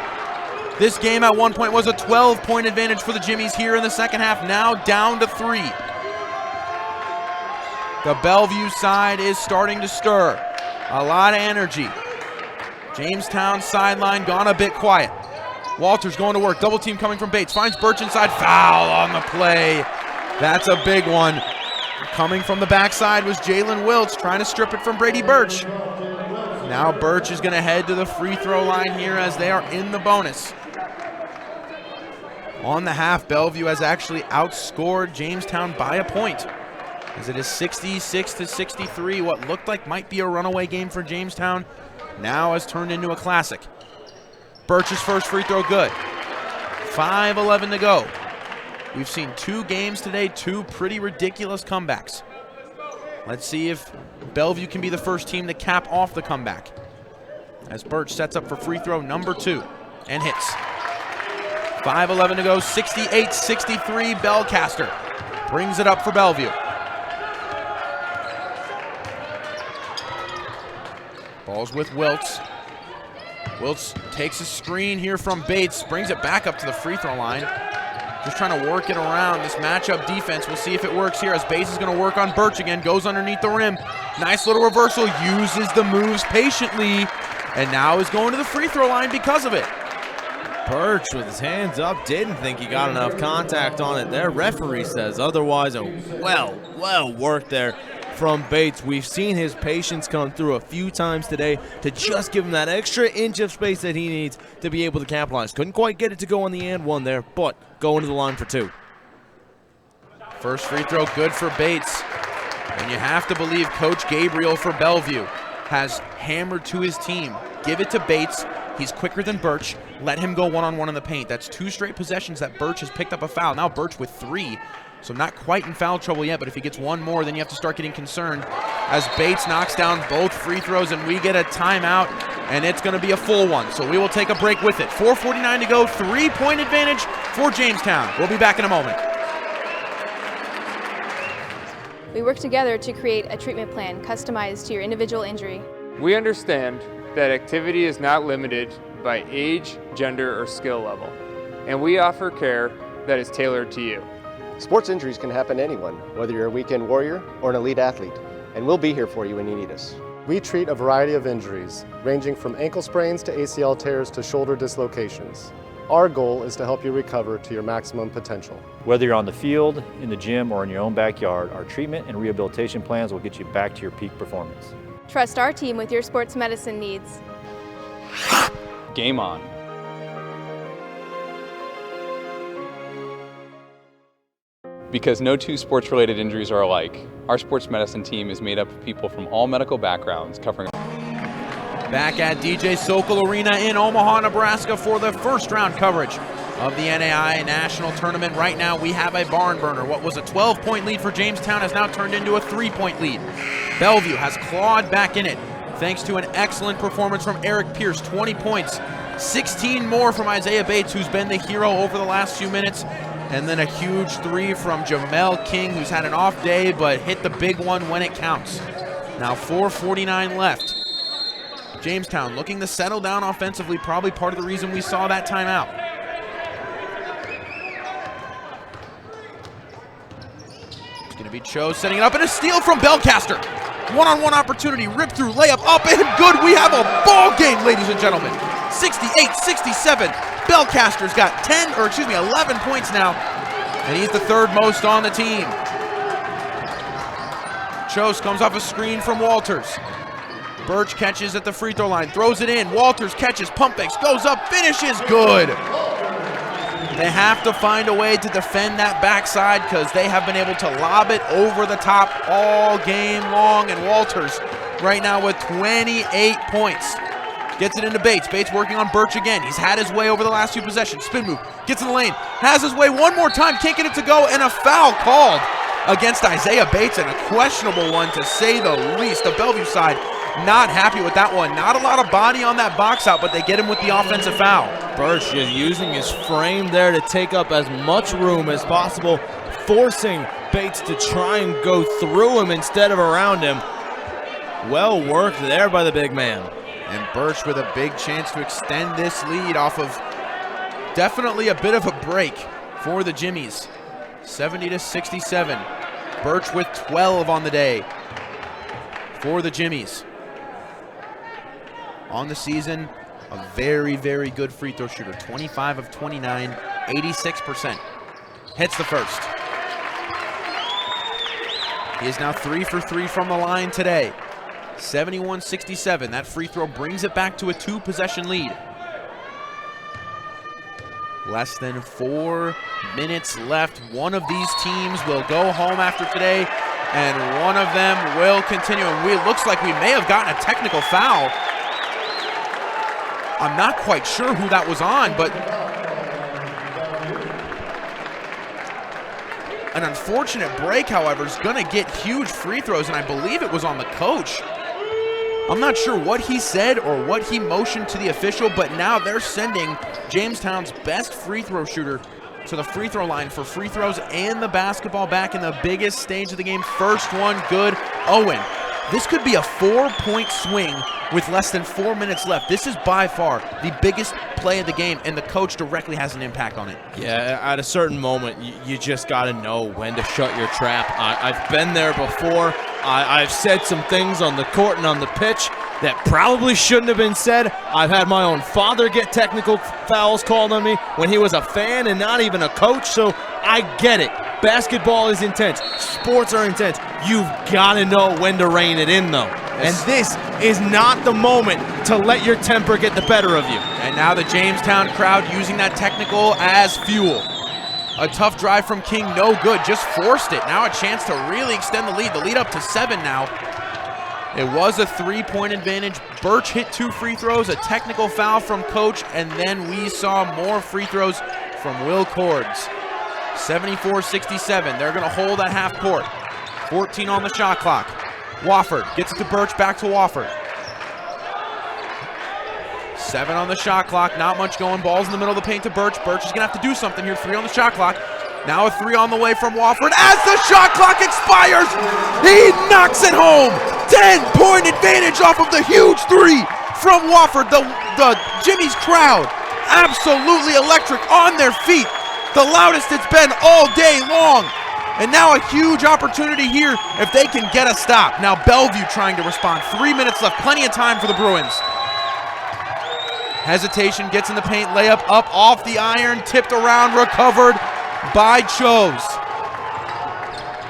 This game at one point was a 12-point advantage for the Jimmies here in the second half. Now down to 3. The Bellevue side is starting to stir. A lot of energy. Jamestown sideline gone a bit quiet. Walters going to work. Double team coming from Bates. Finds Birch inside. Foul on the play. That's a big one. Coming from the backside was Jalen Wiltz trying to strip it from Brady Birch. Now Birch is going to head to the free throw line here as they are in the bonus. On the half, Bellevue has actually outscored Jamestown by a point, as it is 66-63. What looked like might be a runaway game for Jamestown now has turned into a classic. Birch's first free throw good. 5:11 to go. We've seen 2 games today, 2 pretty ridiculous comebacks. Let's see if Bellevue can be the first team to cap off the comeback, as Birch sets up for free throw number 2 and hits. 5:11 to go, 68-63. Belcaster brings it up for Bellevue. Ball's with Wiltz. Wiltz takes a screen here from Bates, brings it back up to the free throw line. Just trying to work it around this matchup defense. We'll see if it works here, as Bates is going to work on Birch again. Goes underneath the rim. Nice little reversal. Uses the moves patiently, and now is going to the free throw line because of it. Birch with his hands up, didn't think he got enough contact on it there. Referee says otherwise. Well worked there from Bates. We've seen his patience come through a few times today to just give him that extra inch of space that he needs to be able to capitalize. Couldn't quite get it to go on the and one there, but going to the line for 2. First free throw good for Bates. And you have to believe Coach Gabriel for Bellevue has hammered to his team. Give it to Bates. He's quicker than Birch. Let him go one-on-one in the paint. That's 2 straight possessions that Birch has picked up a foul. Now Birch with 3. So not quite in foul trouble yet, but if he gets 1 more, then you have to start getting concerned, as Bates knocks down both free throws, and we get a timeout, and it's going to be a full one. So we will take a break with it. 4:49 to go, 3-point advantage for Jamestown. We'll be back in a moment. We work together to create a treatment plan customized to your individual injury. We understand that activity is not limited by age, gender, or skill level, and we offer care that is tailored to you. Sports injuries can happen to anyone, whether you're a weekend warrior or an elite athlete, and we'll be here for you when you need us. We treat a variety of injuries, ranging from ankle sprains to ACL tears to shoulder dislocations. Our goal is to help you recover to your maximum potential. Whether you're on the field, in the gym, or in your own backyard, our treatment and rehabilitation plans will get you back to your peak performance. Trust our team with your sports medicine needs. Game on. Because no 2 sports-related injuries are alike, our sports medicine team is made up of people from all medical backgrounds, covering. Back at DJ Sokol Arena in Omaha, Nebraska for the first round coverage of the NAIA National Tournament. Right now we have a barn burner. What was a 12-point lead for Jamestown has now turned into a 3-point lead. Bellevue has clawed back in it thanks to an excellent performance from Eric Pierce, 20 points, 16 more from Isaiah Bates, who's been the hero over the last few minutes. And then a huge 3 from Jamel King, who's had an off day but hit the big one when it counts. Now 4:49 left. Jamestown looking to settle down offensively, probably part of the reason we saw that timeout. It's going to be Cho setting it up, and a steal from Belcaster. One-on-one opportunity, rip through, layup up, and good. We have a ball game, ladies and gentlemen. 68-67. Belcaster's got 11 points now, and he's the 3rd most on the team. Chose comes off a screen from Walters. Birch catches at the free throw line, throws it in. Walters catches, pump fakes, goes up, finishes, good. They have to find a way to defend that backside because they have been able to lob it over the top all game long, and Walters right now with 28 points. Gets it into Bates. Bates working on Birch again. He's had his way over the last 2 possessions. Spin move. Gets in the lane. Has his way one more time. Can't get it to go. And a foul called against Isaiah Bates, and a questionable one to say the least. The Bellevue side not happy with that one. Not a lot of body on that box out, but they get him with the offensive foul. Birch is using his frame there to take up as much room as possible, forcing Bates to try and go through him instead of around him. Well worked there by the big man. And Birch with a big chance to extend this lead off of definitely a bit of a break for the Jimmies. 70-67. Birch with 12 on the day for the Jimmies. On the season, a very, very good free throw shooter. 25 of 29, 86%. Hits the first. He is now 3 for 3 from the line today. 71-67. That free throw brings it back to a 2-possession lead. Less than 4 minutes left. One of these teams will go home after today, and one of them will continue. And it looks like we may have gotten a technical foul. I'm not quite sure who that was on, but an unfortunate break, however, is going to get huge free throws, and I believe it was on the coach. I'm not sure what he said or what he motioned to the official, but now they're sending Jamestown's best free throw shooter to the free throw line for free throws and the basketball back in the biggest stage of the game. First one, good. Owen, this could be a 4-point swing with less than 4 minutes left. This is by far the biggest play of the game, and the coach directly has an impact on it. Yeah, at a certain moment, you just got to know when to shut your trap. I've been there before. I've said some things on the court and on the pitch that probably shouldn't have been said. I've had my own father get technical fouls called on me when he was a fan and not even a coach, so I get it. Basketball is intense. Sports are intense. You've got to know when to rein it in, though. And this is not the moment to let your temper get the better of you. And now the Jamestown crowd using that technical as fuel. A tough drive from King, no good, just forced it. Now a chance to really extend the lead. The lead up to 7 now. It was a 3-point advantage. Birch hit 2 free throws, a technical foul from coach, and then we saw more free throws from Will Cords. 74-67, they're gonna hold at half court. 14 on the shot clock. Wofford gets it to Birch, back to Wofford. 7 on the shot clock, not much going. Ball's in the middle of the paint to Birch. Birch is gonna have to do something here. 3 on the shot clock. Now a 3 on the way from Wofford. As the shot clock expires, he knocks it home. 10-point advantage off of the huge 3 from Wofford. The Jimmy's crowd absolutely electric, on their feet. The loudest it's been all day long. And now a huge opportunity here if they can get a stop. Now Bellevue trying to respond. 3 minutes left, plenty of time for the Bruins. Hesitation, gets in the paint, layup up off the iron, tipped around, recovered by Chose.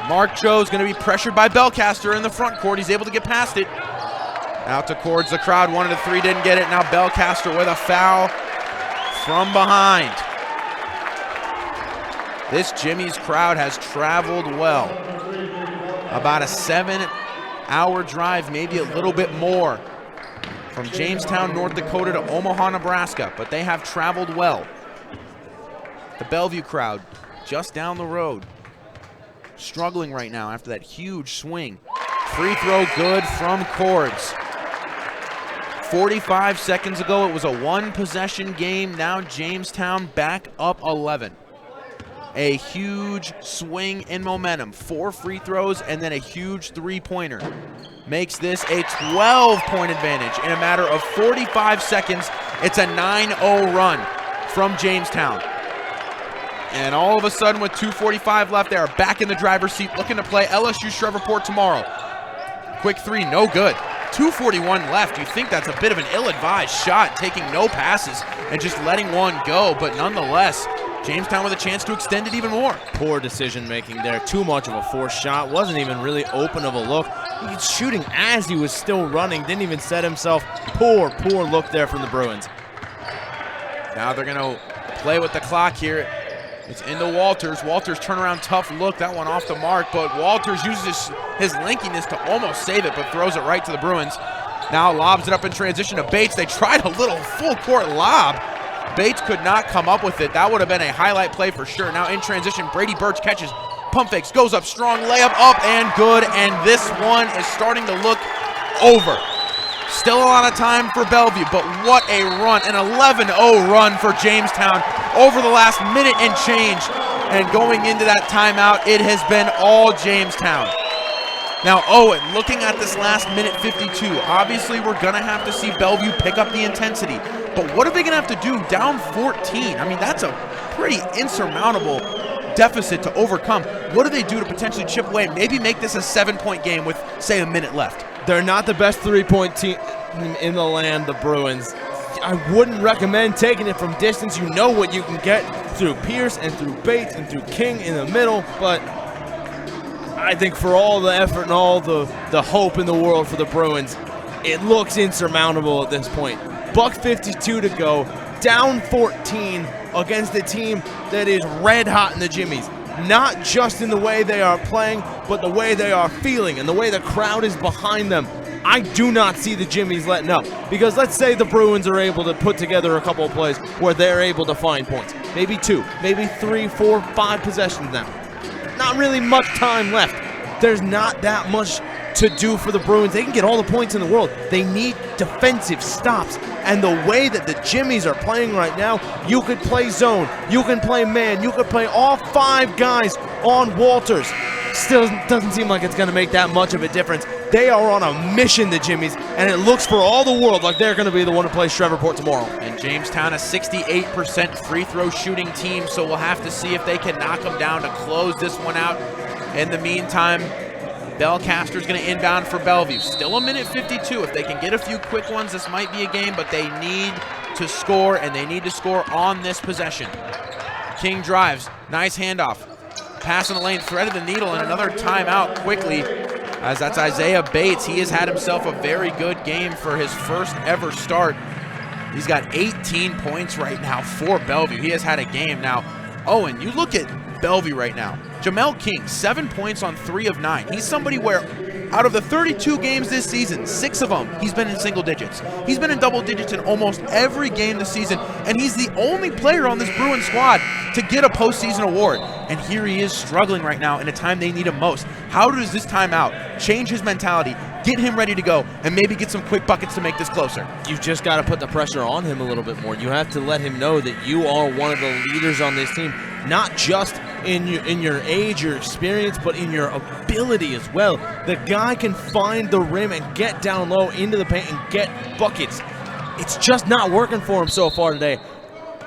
Mark Chose going to be pressured by Belcaster in the front court. He's able to get past it. Out to Cords, the crowd wanted a 3, didn't get it. Now Belcaster with a foul from behind. This Jimmy's crowd has traveled well. About a 7-hour drive, maybe a little bit more, from Jamestown, North Dakota to Omaha, Nebraska, but they have traveled well. The Bellevue crowd just down the road, struggling right now after that huge swing. Free throw good from Cords. 45 seconds ago, it was a 1-possession game. Now Jamestown back up 11. A huge swing in momentum. 4 free throws and then a huge 3-pointer. Makes this a 12-point advantage. In a matter of 45 seconds, it's a 9-0 run from Jamestown. And all of a sudden, with 2:45 left, they are back in the driver's seat, looking to play LSU Shreveport tomorrow. Quick 3, no good. 2:41 left. You think that's a bit of an ill-advised shot, taking no passes and just letting one go, but nonetheless, Jamestown with a chance to extend it even more. Poor decision-making there. Too much of a forced shot. Wasn't even really open of a look. He's shooting as he was still running. Didn't even set himself. Poor look there from the Bruins. Now they're going to play with the clock here. It's into Walters. Walters turnaround tough look. That one off the mark, but Walters uses his lankiness to almost save it, but throws it right to the Bruins. Now lobs it up in transition to Bates. They tried a little full-court lob. Bates could not come up with it. That would have been a highlight play for sure. Now in transition, Brady Birch catches, pump fakes, goes up strong, layup up and good, and this one is starting to look over. Still a lot of time for Bellevue, but what a run, an 11-0 run for Jamestown over the last minute and change. And going into that timeout, it has been all Jamestown. Now Owen, looking at this last minute 52, obviously we're gonna have to see Bellevue pick up the intensity, but what are they gonna have to do down 14? I mean, that's a pretty insurmountable deficit to overcome. What do they do to potentially chip away and maybe make this a 7-point game with, say, a minute left? They're not the best 3-point team in the land, the Bruins. I wouldn't recommend taking it from distance. You know what you can get through Pierce and through Bates and through King in the middle, but I think for all the effort and all the hope in the world for the Bruins, it looks insurmountable at this point. $1:52 to go, down 14 against a team that is red hot in the Jimmies. Not just in the way they are playing, but the way they are feeling and the way the crowd is behind them. I do not see the Jimmies letting up, because let's say the Bruins are able to put together a couple of plays where they're able to find points. Maybe 2, maybe 3, 4, 5 possessions now. Not really much time left. There's not that much to do for the Bruins. They can get all the points in the world. They need defensive stops. And the way that the Jimmies are playing right now, you could play zone, you can play man, you could play all 5 guys on Walters. Still doesn't seem like it's going to make that much of a difference. They are on a mission, the Jimmies, and it looks for all the world like they're going to be the one to play Shreveport tomorrow. And Jamestown, a 68% free throw shooting team, so we'll have to see if they can knock them down to close this one out. In the meantime, Belcaster's going to inbound for Bellevue. Still a minute 52. If they can get a few quick ones, this might be a game, but they need to score, and they need to score on this possession. King drives. Nice handoff. Pass in the lane, threaded the needle, and another timeout quickly, as that's Isaiah Bates. He has had himself a very good game for his first ever start. He's got 18 points right now for Bellevue. He has had a game now. Oh, and you look at Bellevue right now. Jamel King, 7 points on 3 of 9. He's somebody where out of the 32 games this season, 6 of them, he's been in single digits. He's been in double digits in almost every game this season, and he's the only player on this Bruins squad to get a postseason award. And here he is struggling right now in a time they need him most. How does this timeout change his mentality, get him ready to go, and maybe get some quick buckets to make this closer? You've just got to put the pressure on him a little bit more. You have to let him know that you are one of the leaders on this team, not just in your age, your experience, but in your ability as well. The guy can find the rim and get down low into the paint and get buckets. It's just not working for him so far today.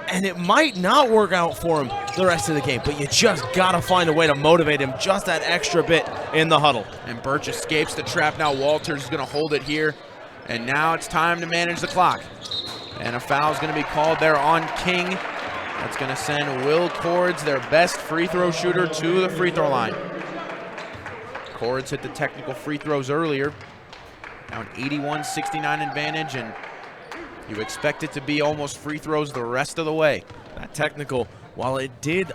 And it might not work out for him the rest of the game, but you just got to find a way to motivate him just that extra bit in the huddle. And Birch escapes the trap. Now Walters is going to hold it here. And now it's time to manage the clock. And a foul is going to be called there on King. That's going to send Will Cords, their best free throw shooter, to the free throw line. Cords hit the technical free throws earlier. Now an 81-69 advantage, and you expect it to be almost free throws the rest of the way. That technical, while it did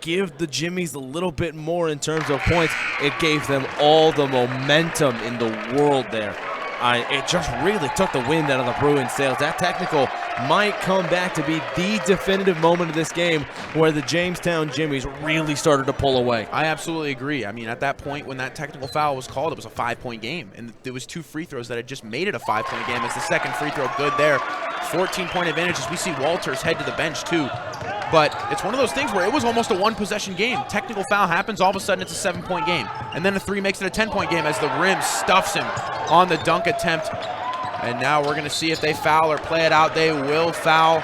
give the Jimmies a little bit more in terms of points, it gave them all the momentum in the world there. It just really took the wind out of the Bruins' sails. That technical might come back to be the definitive moment of this game where the Jamestown Jimmies really started to pull away. I absolutely agree. I mean, at that point when that technical foul was called, it was a 5-point game. And there was 2 free throws that had just made it a 5-point game. As the second free throw good there. 14-point advantage as we see Walters head to the bench too. But it's one of those things where it was almost a 1-possession game. Technical foul happens, all of a sudden it's a 7-point game. And then a 3 makes it a 10-point game as the rim stuffs him on the dunk attempt. And now we're going to see if they foul or play it out. They will foul.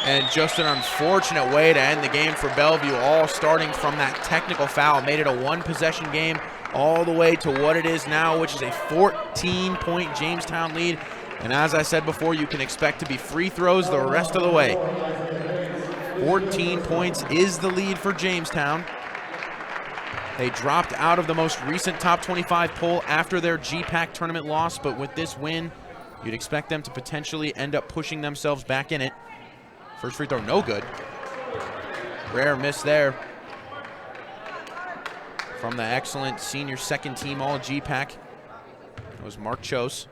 And just an unfortunate way to end the game for Bellevue, all starting from that technical foul. Made it a 1-possession game all the way to what it is now, which is a 14-point Jamestown lead. And as I said before, you can expect to be free throws the rest of the way. 14 points is the lead for Jamestown. They dropped out of the most recent top 25 poll after their GPAC tournament loss, but with this win, you'd expect them to potentially end up pushing themselves back in it. First free throw, no good. Rare miss there from the excellent senior second team all GPAC. That was Mark Chose.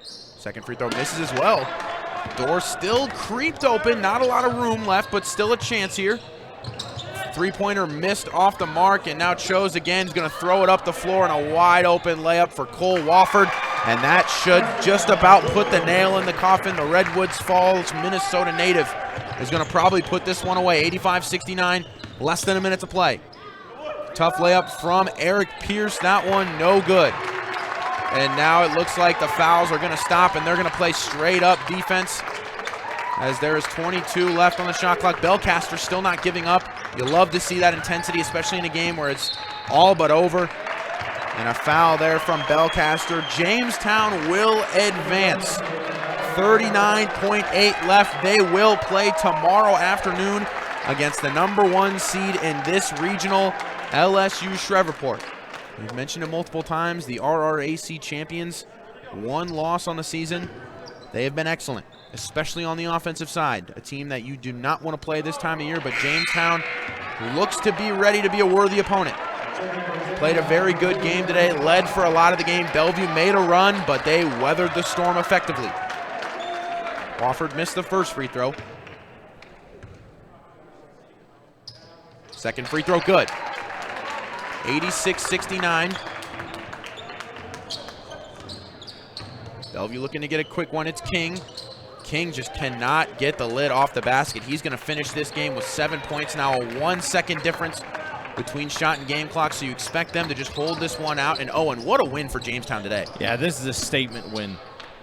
Second free throw misses as well. Door still creeped open, not a lot of room left, but still a chance here. Three-pointer missed off the mark, and now Chose again is going to throw it up the floor in a wide open layup for Cole Wofford, and that should just about put the nail in the coffin. The Redwoods Falls, Minnesota native, is going to probably put this one away. 85-69, less than a minute to play. Tough layup from Eric Pierce, that one no good. And now it looks like the fouls are going to stop, and they're going to play straight up defense as there is 22 left on the shot clock. Belcaster still not giving up. You love to see that intensity, especially in a game where it's all but over. And a foul there from Belcaster. Jamestown will advance. 39.8 left. They will play tomorrow afternoon against the #1 seed in this regional, LSU Shreveport. We've mentioned it multiple times, the RRAC champions, 1 loss on the season. They have been excellent, especially on the offensive side. A team that you do not want to play this time of year, but Jamestown looks to be ready to be a worthy opponent. Played a very good game today, led for a lot of the game. Bellevue made a run, but they weathered the storm effectively. Wofford missed the first free throw. Second free throw, good. 86-69. Bellevue looking to get a quick one. It's King. King just cannot get the lid off the basket. He's going to finish this game with 7 points. Now a 1 second difference between shot and game clock, so you expect them to just hold this one out. And Owen, what a win for Jamestown today. Yeah, this is a statement win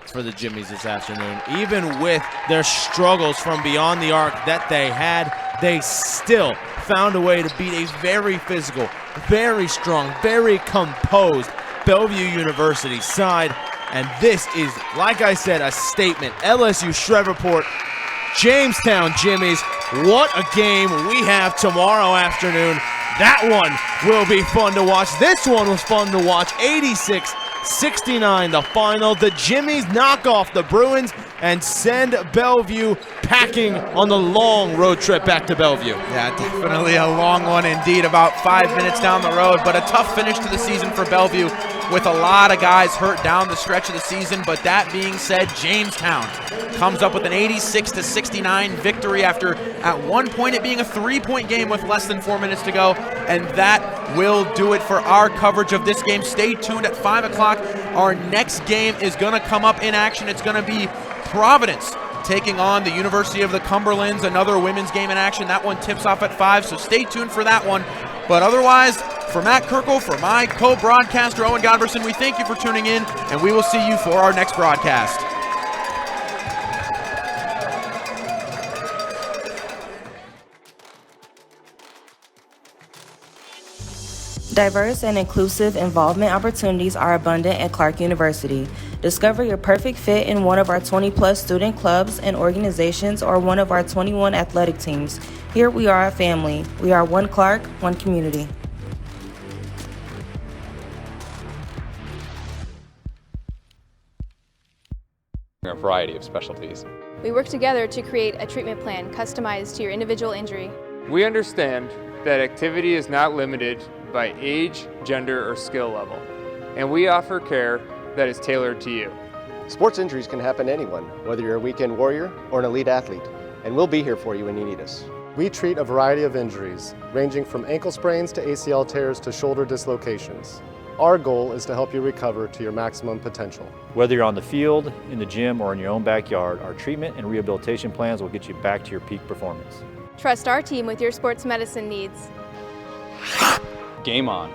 for the Jimmies this afternoon. Even with their struggles from beyond the arc that they had, they still found a way to beat a very physical, very strong, very composed Bellevue University side. And this is, like I said, a statement. LSU Shreveport, Jamestown Jimmies. What a game we have tomorrow afternoon. That one will be fun to watch. This one was fun to watch. 86-69 the final. The Jimmies knock off the Bruins and send Bellevue packing on the long road trip back to Bellevue. Yeah, definitely a long one indeed, about 5 minutes down the road, but a tough finish to the season for Bellevue with a lot of guys hurt down the stretch of the season. But that being said, Jamestown comes up with an 86-69 victory after at one point it being a 3-point game with less than 4 minutes to go. And that will do it for our coverage of this game. Stay tuned at 5 o'clock. Our next game is going to come up in action. It's going to be Providence taking on the University of the Cumberlands, another women's game in action. That one tips off at 5, so stay tuned for that one. But otherwise, for Matt Kirkle, for my co-broadcaster Owen Godberson, we thank you for tuning in, and we will see you for our next broadcast. Diverse and inclusive involvement opportunities are abundant at Clark University. Discover your perfect fit in one of our 20-plus student clubs and organizations or one of our 21 athletic teams. Here we are a family. We are one Clark, one community. A variety of specialties. We work together to create a treatment plan customized to your individual injury. We understand that activity is not limited by age, gender, or skill level, and we offer care that is tailored to you. Sports injuries can happen to anyone, whether you're a weekend warrior or an elite athlete, and we'll be here for you when you need us. We treat a variety of injuries, ranging from ankle sprains to ACL tears to shoulder dislocations. Our goal is to help you recover to your maximum potential. Whether you're on the field, in the gym, or in your own backyard, our treatment and rehabilitation plans will get you back to your peak performance. Trust our team with your sports medicine needs. Game on.